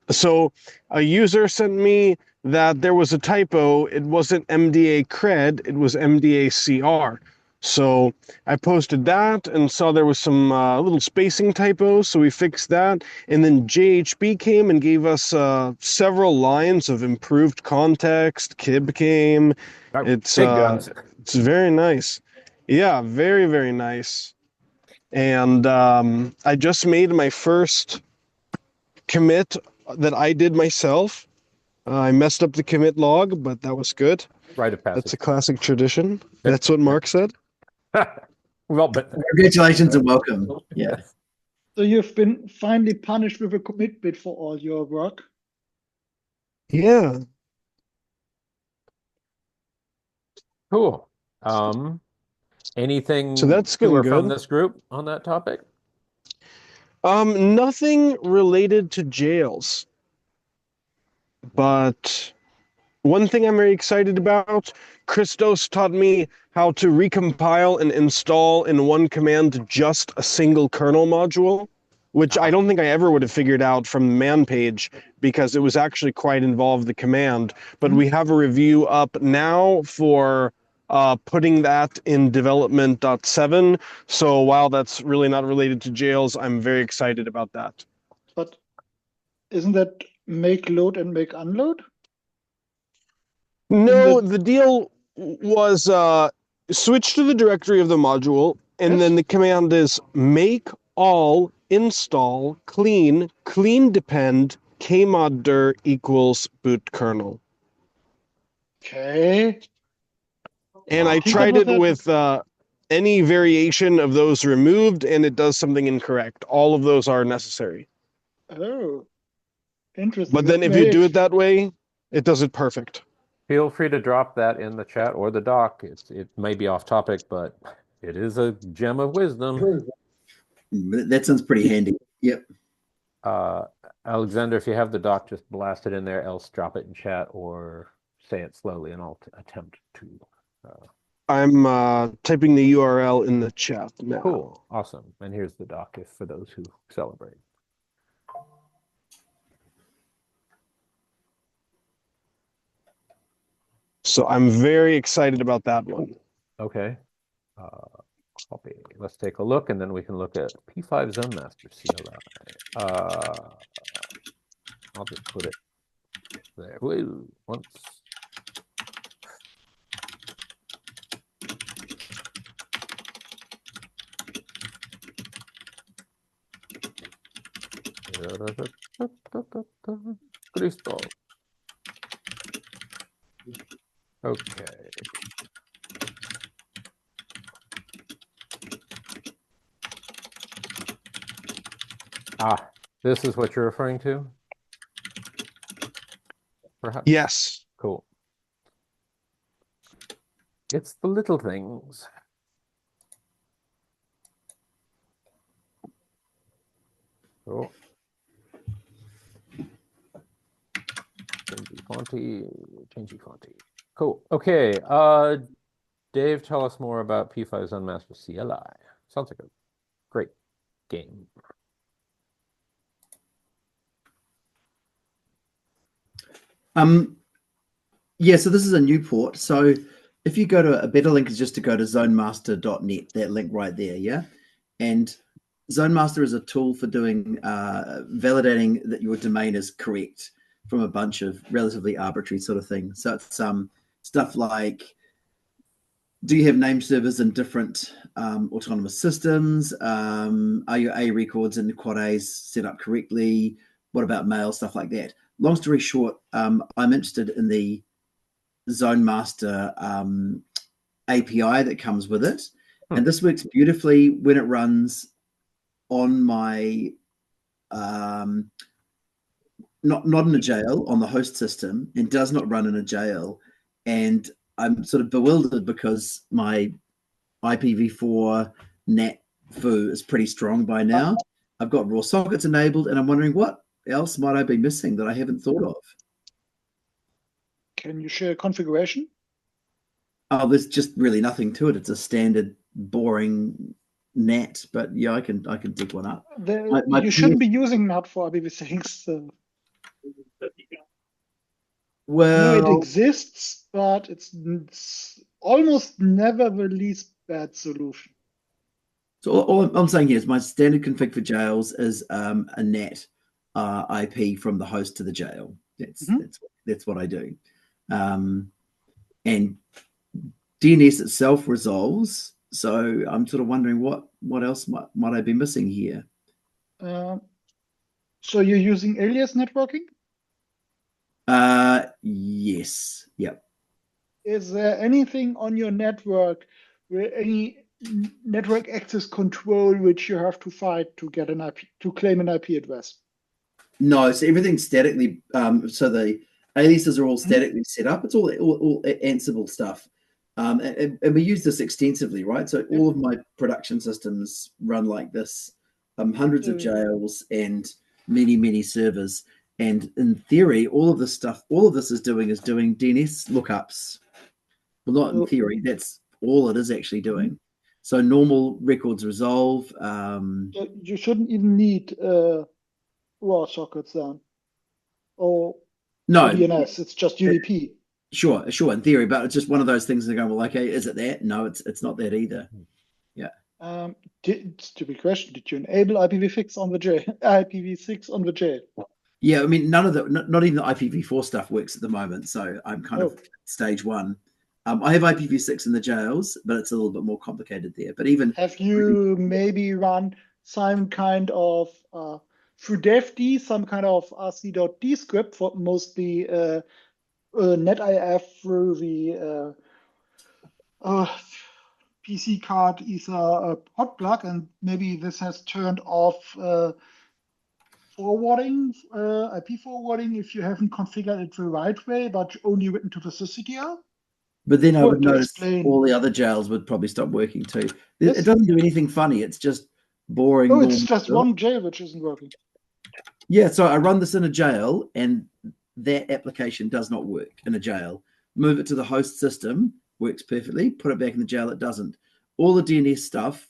so a user sent me that there was a typo. It wasn't MDA cred, it was MDA CR. So I posted that and saw there was some little spacing typos, so we fixed that. And then JHB came and gave us several lines of improved context. Kib came. Oh, It's big guns. it's very nice. Yeah, very, very nice. And I just made my first commit that I did myself. I messed up the commit log, but that was good. Rite of That's a passage. classic tradition. That's what Mark said. Well, but Congratulations and welcome. Yeah. So you've been finally punished with a commit bit for all your work. Yeah. cool. Anything So that's to been or from good. this group on that topic? Nothing related to jails. But one thing I'm very excited about, Christos taught me how to recompile and install in one command just a single kernel module, which I don't think I ever would have figured out from the man page because it was actually quite involved, the command. But we have a review up now for putting that in development.7. So while that's really not related to jails, I'm very excited about that. But isn't that make load and make unload? No, the- the deal was switch to the directory of the module, and Yes. then the command is make all install clean depend kmod_dir equals boot kernel. Okay. And I Tinkered tried with it that? with any variation of those removed, and it does something incorrect. All of those are necessary. Oh, interesting. But then That if you may do it that way, it does it perfect. Feel free to drop that in the chat or the doc. It may be off topic, but it is a gem of wisdom. That sounds pretty handy. Yep. Alexander, if you have the doc, just blast it in there, else drop it in chat or say it slowly and I'll attempt to. I'm typing the URL in the chat now. Cool. Awesome. And here's the doc if for those who celebrate. So I'm very excited about that one. Okay. Copy. Let's take a look and then we can look at P5 Zone Master CLI. I'll just put it there. Woo, once. Cristo. Okay. This is what you're referring to? Perhaps? Yes. Cool. It's the little things. Cool. Changey Fonty. Cool. Okay. Dave, tell us more about P5 Zone Master CLI. Sounds like a great game. Yeah, so this is a new port. So if you go to a better link is just to go to zonemaster.net, that link right there, yeah? And ZoneMaster is a tool for doing validating that your domain is correct from a bunch of relatively arbitrary sort of things. So it's stuff like, do you have name servers in different autonomous systems? Are your A records and quad A's set up correctly? What about mail? Stuff like that. Long story short, I'm interested in the ZoneMaster API that comes with it. And this works beautifully when it runs on my not in a jail, on the host system, and does not run in a jail. And I'm sort of bewildered because my IPv4 NAT foo is pretty strong by now. I've got raw sockets enabled, and I'm wondering what else might I be missing that I haven't thought of. Can you share configuration? Oh, there's just really nothing to it. It's a standard boring NAT, but yeah, I can dig one up. You shouldn't be using NAT for IPv6. So. I know it Well, exists, but it's almost never the least bad solution. so all I'm saying here is my standard config for jails is a NAT IP from the host to the jail. That's what I do, and DNS itself resolves. So I'm sort of wondering what else might I be missing here? So you're using alias networking? Yes, yep. Is there anything on your network where any network access control which you have to fight to get an IP to claim an IP address? No, so everything's statically. So the aliases are all Mhm. statically set up. It's all Ansible stuff, and we use this extensively, right? So all of my production systems run like this, hundreds of jails and many servers. And in theory, all of this is doing DNS lookups. Well, not in theory. That's all it is actually doing. So normal records resolve. You shouldn't even need raw sockets then, or No, DNS. It's just UDP. Sure, in theory, but it's just one of those things that go, well, okay, is it that? No, it's not that either. Yeah. Stupid question. Did you enable IPv6 on the jail? IPv6 on the jail? Yeah, I mean, none of the, not even the IPv4 stuff works at the moment. So I'm kind of stage one. I have IPv6 in the jails, but it's a little bit more complicated there. But even Have you maybe run some kind of through devd, some kind of rc.d script for mostly netif through the PC card Ether hot plug, and maybe this has turned off forwarding, IP forwarding, if you haven't configured it the right way, but only written to the sysctl? But then I would To notice explain. all the other jails would probably stop working too. Yes. It doesn't do anything funny. It's just boring. Oh, it's just one jail which isn't working. Yeah, so I run this in a jail, and that application does not work in a jail. Move it to the host system, works perfectly. Put it back in the jail, it doesn't. All the DNS stuff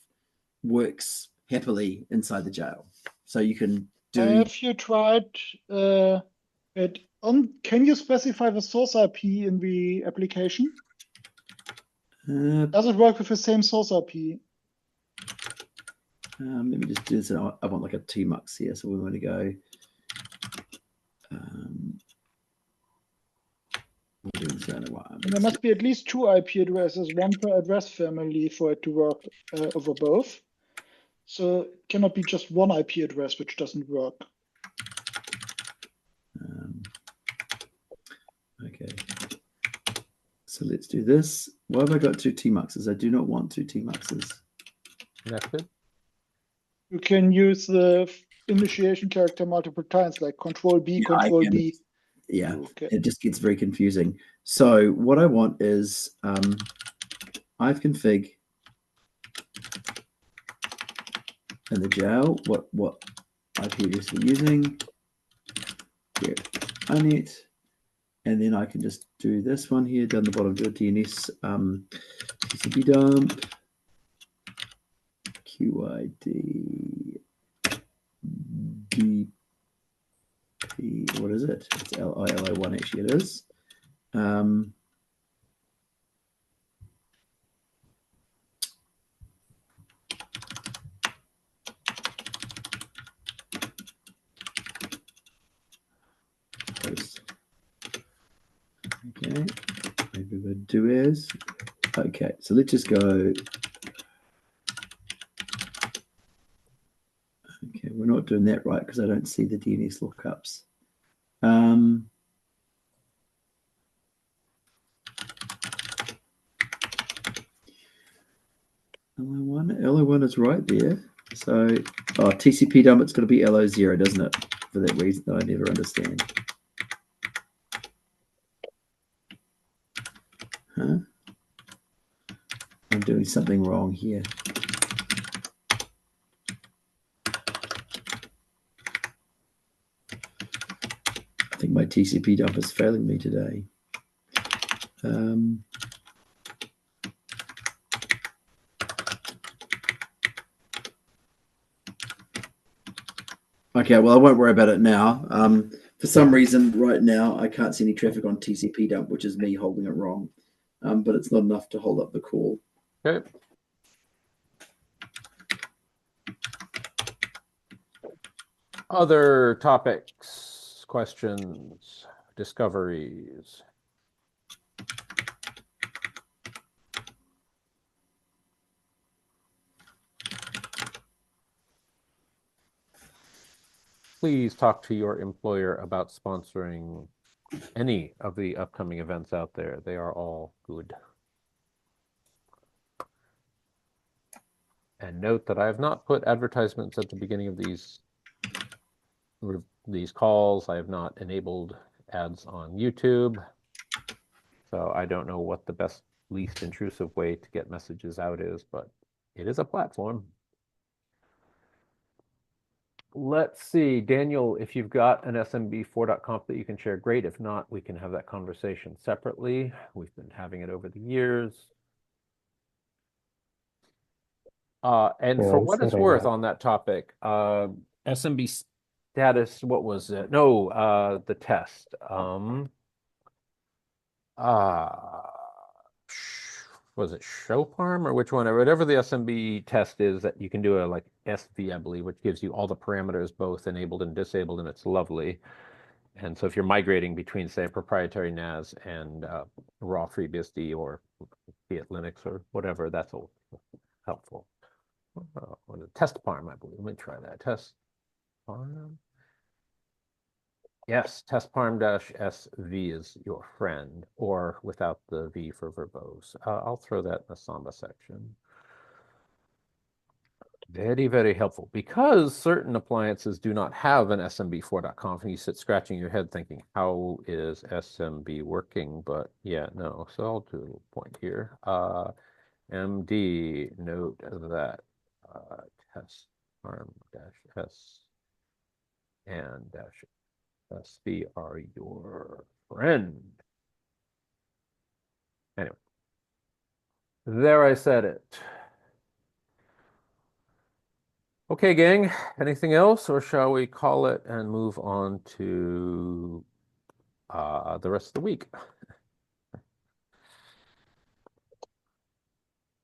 works happily inside the jail. So you can do. Have you tried it on? Can you specify the source IP in the application? Does it work with the same source IP? Let me just do this. I want like a tmux here, so we want to go. There must be at least 2 IP addresses, one per address family, for it to work over both. So it cannot be just one IP address which doesn't work. Okay. So let's do this. Why have I got 2 tmuxes? I do not want 2 tmuxes. That's good. You can use the initiation character multiple times, like Control B, Yeah, Control B. Yeah, okay. It just gets very confusing. So what I want is ivconfig in the jail, what IP address we're using, here, inet, and then I can just do this one here down the bottom, do a DNS TCP dump, QID, DP, what is it? It's LILO1, actually it is. Okay, maybe we'll do is okay. So let's just go. Okay, we're not doing that right because I don't see the DNS lookups. LO1 is right there. So TCP dump, it's got to be LO0, doesn't it? For that reason that I never understand. Huh? I'm doing something wrong here. I think my TCP dump is failing me today. Okay, well, I won't worry about it now. For some reason, right now, I can't see any traffic on TCP dump, which is me holding it wrong. But it's not enough to hold up the call. Okay. Other topics, questions, discoveries. Please talk to your employer about sponsoring any of the upcoming events out there. They are all good. And note that I have not put advertisements at the beginning of these calls. I have not enabled ads on YouTube. So I don't know what the best, least intrusive way to get messages out is, but it is a platform. Let's see, Daniel, if you've got an SMB4.conf that you can share, great. If not, we can have that conversation separately. We've been having it over the years. And Yeah, for I'm what it's setting worth up. on that topic, SMB status, what was it? No, the test. Was it Showparm or which one? Or whatever the SMB test is that you can do a like SV, I believe, which gives you all the parameters both enabled and disabled, and it's lovely. And so if you're migrating between, say, a proprietary NAS and raw FreeBSD or be it Linux or whatever, that's all helpful. What is it? Test Parm, I believe. Let me try that. Test Parm. Yes, test parm-sv is your friend, or without the V for verbose. I'll throw that in the Samba section. Very, very helpful because certain appliances do not have an SMB4.conf and you sit scratching your head thinking, how is SMB working? But yeah, no. So I'll do a little point here. MD, note that test parm-s and dash SV are your friend. Anyway, there I said it. Okay, gang, anything else, or shall we call it and move on to the rest of the week?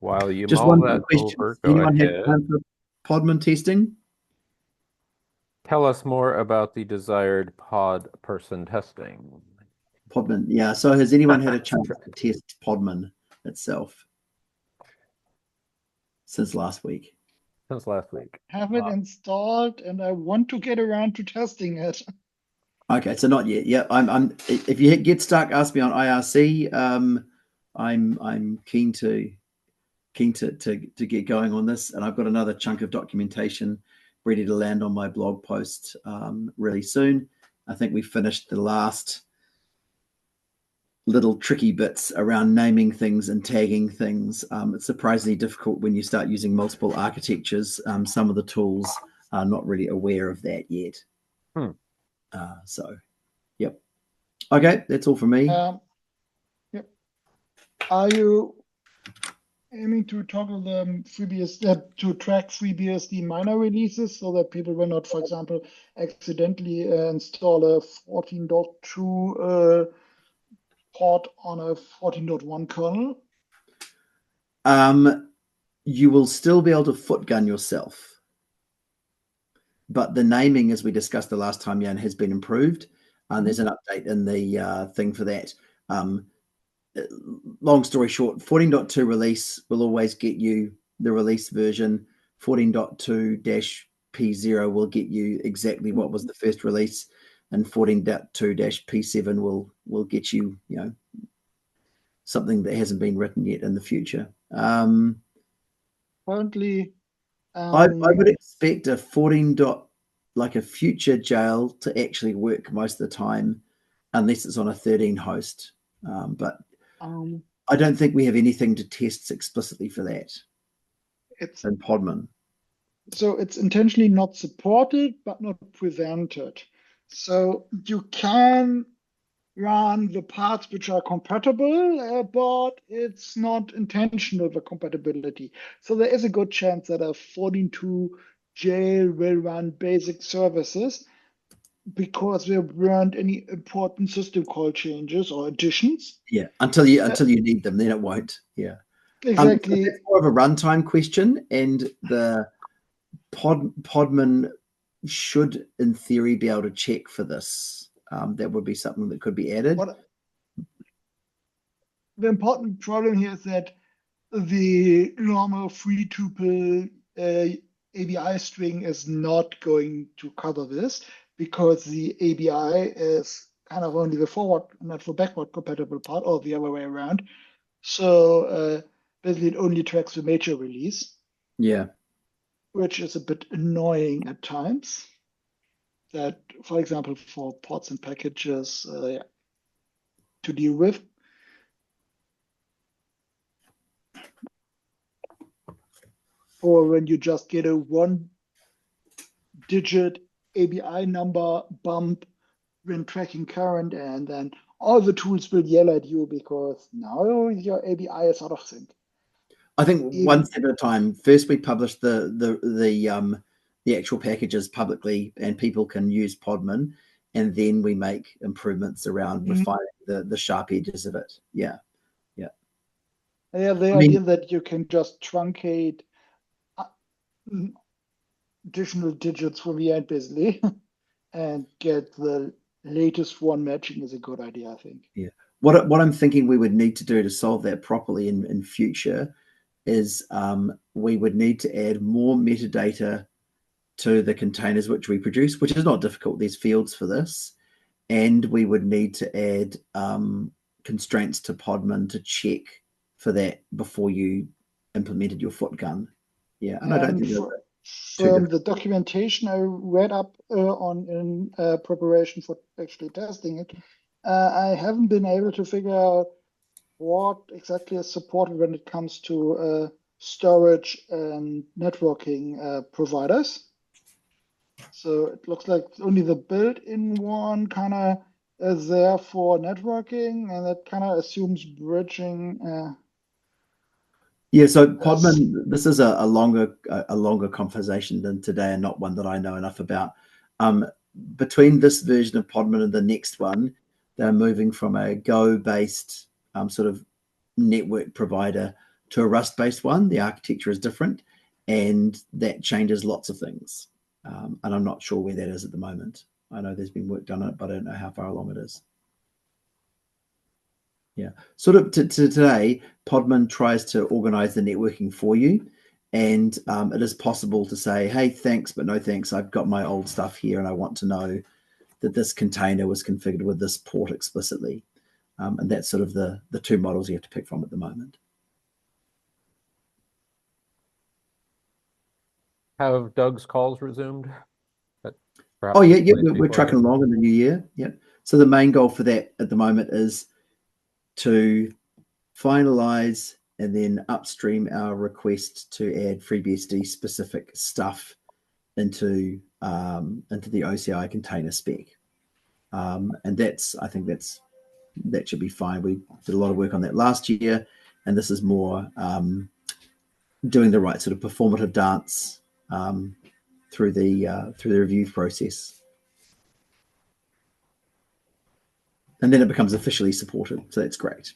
While you Just mull one that question. over, go Anyone have ahead. time for Podman testing? Tell us more about the desired pod person testing. Podman, yeah. So has anyone had a chance to test Podman itself since last week? Since last week. Have it installed, and I want to get around to testing it. Okay, so not yet. Yeah, I'm. If you get stuck, ask me on IRC. I'm keen to get going on this, and I've got another chunk of documentation ready to land on my blog post really soon. I think we finished the last little tricky bits around naming things and tagging things. It's surprisingly difficult when you start using multiple architectures. Some of the tools are not really aware of that yet. So, yep. Okay, that's all for me. Yep. Are you aiming to toggle the FreeBSD to track FreeBSD minor releases so that people will not, for example, accidentally install a 14.2 port on a 14.1 kernel? You will still be able to footgun yourself. But the naming, as we discussed the last time, Jan, has been improved. And there's an update in the thing for that. Long story short, 14.2 release will always get you the release version. 14.2-P0 will get you exactly what was the first release. And 14.2-P7 will get you, something that hasn't been written yet in the future. Currently, I would expect a 14. Like a future jail to actually work most of the time, unless it's on a 13 host. But I don't think we have anything to test explicitly for that. It's in Podman. So it's intentionally not supported, but not prevented. So you can run the parts which are compatible, but it's not intentional, the compatibility. So there is a good chance that a 14.2 jail will run basic services. because there weren't any important system call changes or additions. Yeah, until you need them, then it won't. Yeah. So Exactly. that's more of a runtime question, and the Podman should, in theory, be able to check for this. That would be something that could be added. The important problem here is that the normal free tuple ABI string is not going to cover this because the ABI is kind of only the forward, not the backward compatible part, or the other way around. So basically, it only tracks the major release. Yeah. Which is a bit annoying at times. That, for example, for ports and packages to deal with. Or when you just get a 1-digit ABI number bump when tracking current, and then all the tools will yell at you because now your ABI is out of sync. I think one step at a time. First, we publish the actual packages publicly, and people can use Podman, and then we make improvements around refining the sharp edges of it. Yeah, yeah. Yeah, the idea that you can just truncate additional digits from the end, basically, and get the latest one matching is a good idea, I think. Yeah. What I'm thinking we would need to do to solve that properly in future is we would need to add more metadata to the containers which we produce, which is not difficult. There's fields for this. And we would need to add constraints to Podman to check for that before you implemented your foot gun. Yeah, and I don't think from the documentation I read up on in preparation for actually testing it, I haven't been able to figure out what exactly is supported when it comes to storage and networking providers. So it looks like only the built-in one kind of is there for networking, and that kind of assumes bridging. Yeah, so Podman, this is a longer conversation than today, and not one that I know enough about. Between this version of Podman and the next one, they're moving from a Go-based sort of network provider to a Rust-based one. The architecture is different, and that changes lots of things. And I'm not sure where that is at the moment. I know there's been work done on it, but I don't know how far along it is. Yeah, sort of today, Podman tries to organize the networking for you, and it is possible to say, hey, thanks, but no thanks. I've got my old stuff here, and I want to know that this container was configured with this port explicitly. And that's sort of the two models you have to pick from at the moment. Have Doug's calls resumed? Oh, yeah, we're trucking along in the new year. Yeah. So the main goal for that at the moment is to finalize and then upstream our request to add FreeBSD specific stuff into the OCI container spec. And I think that should be fine. We did a lot of work on that last year, and this is more doing the right sort of performative dance through the review process. And then it becomes officially supported. So that's great.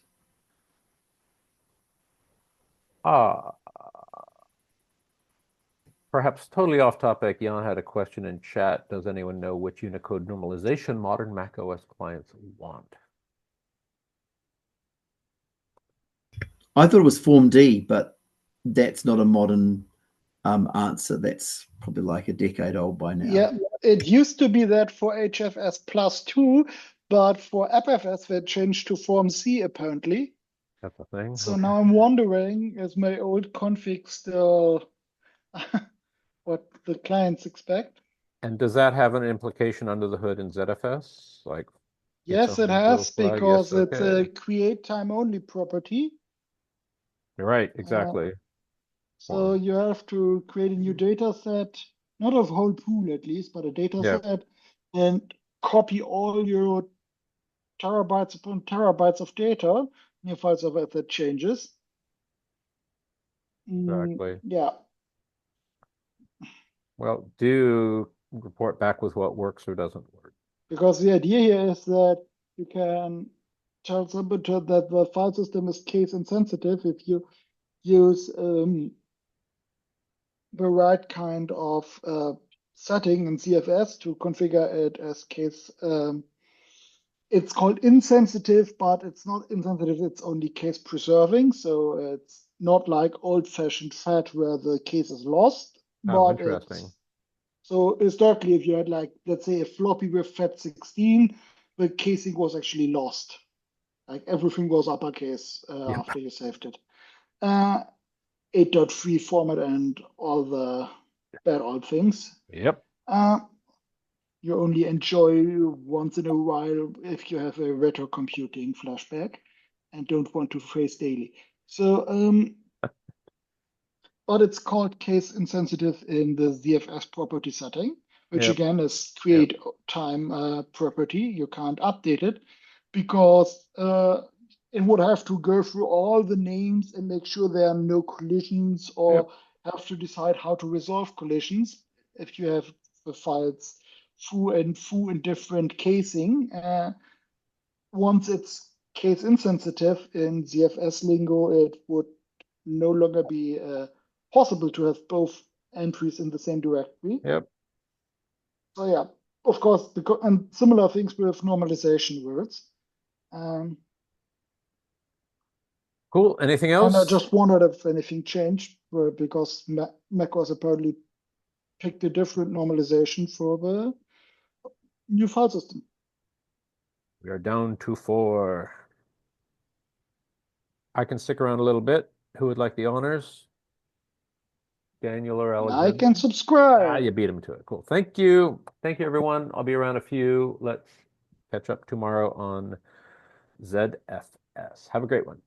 Perhaps totally off topic, Jan had a question in chat. Does anyone know which Unicode normalization modern Mac OS clients want? I thought it was Form D, but that's not a modern answer. That's probably like a decade old by now. Yeah, it used to be that for HFS plus 2, but for FFS they changed to Form C apparently. That's a thing. So now I'm wondering, is my old config still what the clients expect? And does that have an implication under the hood in ZFS? Like, yes, it has, because it's a create time only property. You're right, exactly. So you have to create a new data set, not a whole pool at least, but a data set, and copy all your terabytes upon terabytes of data in your files of that changes. Exactly. Yeah. Well, do report back with what works or doesn't work. Because the idea here is that you can tell Samba that the file system is case insensitive if you use the right kind of setting in CFS to configure it as case. It's called insensitive, but it's not insensitive, it's only case preserving. So it's not like old-fashioned FAT where the case is lost, Oh, but interesting. it's so historically, if you had like, let's say a floppy with FAT16, the casing was actually lost. Like everything was uppercase Yep. after you saved it. 8.3 format and all the bad old things. Yep. You only enjoy once in a while if you have a retro computing flashback and don't want to trace daily. So, but it's called case insensitive in the ZFS property setting, which Yep. again is create time property. You can't update it because it would have to go through all the names and make sure there are no collisions, or have to decide how to resolve collisions if you have the files foo in different casing. Once it's case insensitive in ZFS lingo, it would no longer be possible to have both entries in the same directory. Yep. So yeah, of course, because, and similar things with normalization words. Cool. Anything And I else? just wondered if anything changed because macOS apparently picked a different normalization for the new file system. We are down to 4. I can stick around a little bit. Who would like the honors? Daniel or And Alexander? I can subscribe. You beat him to it. Cool. Thank you. Thank you, everyone. I'll be around a few. Let's catch up tomorrow on ZFS. Have a great one.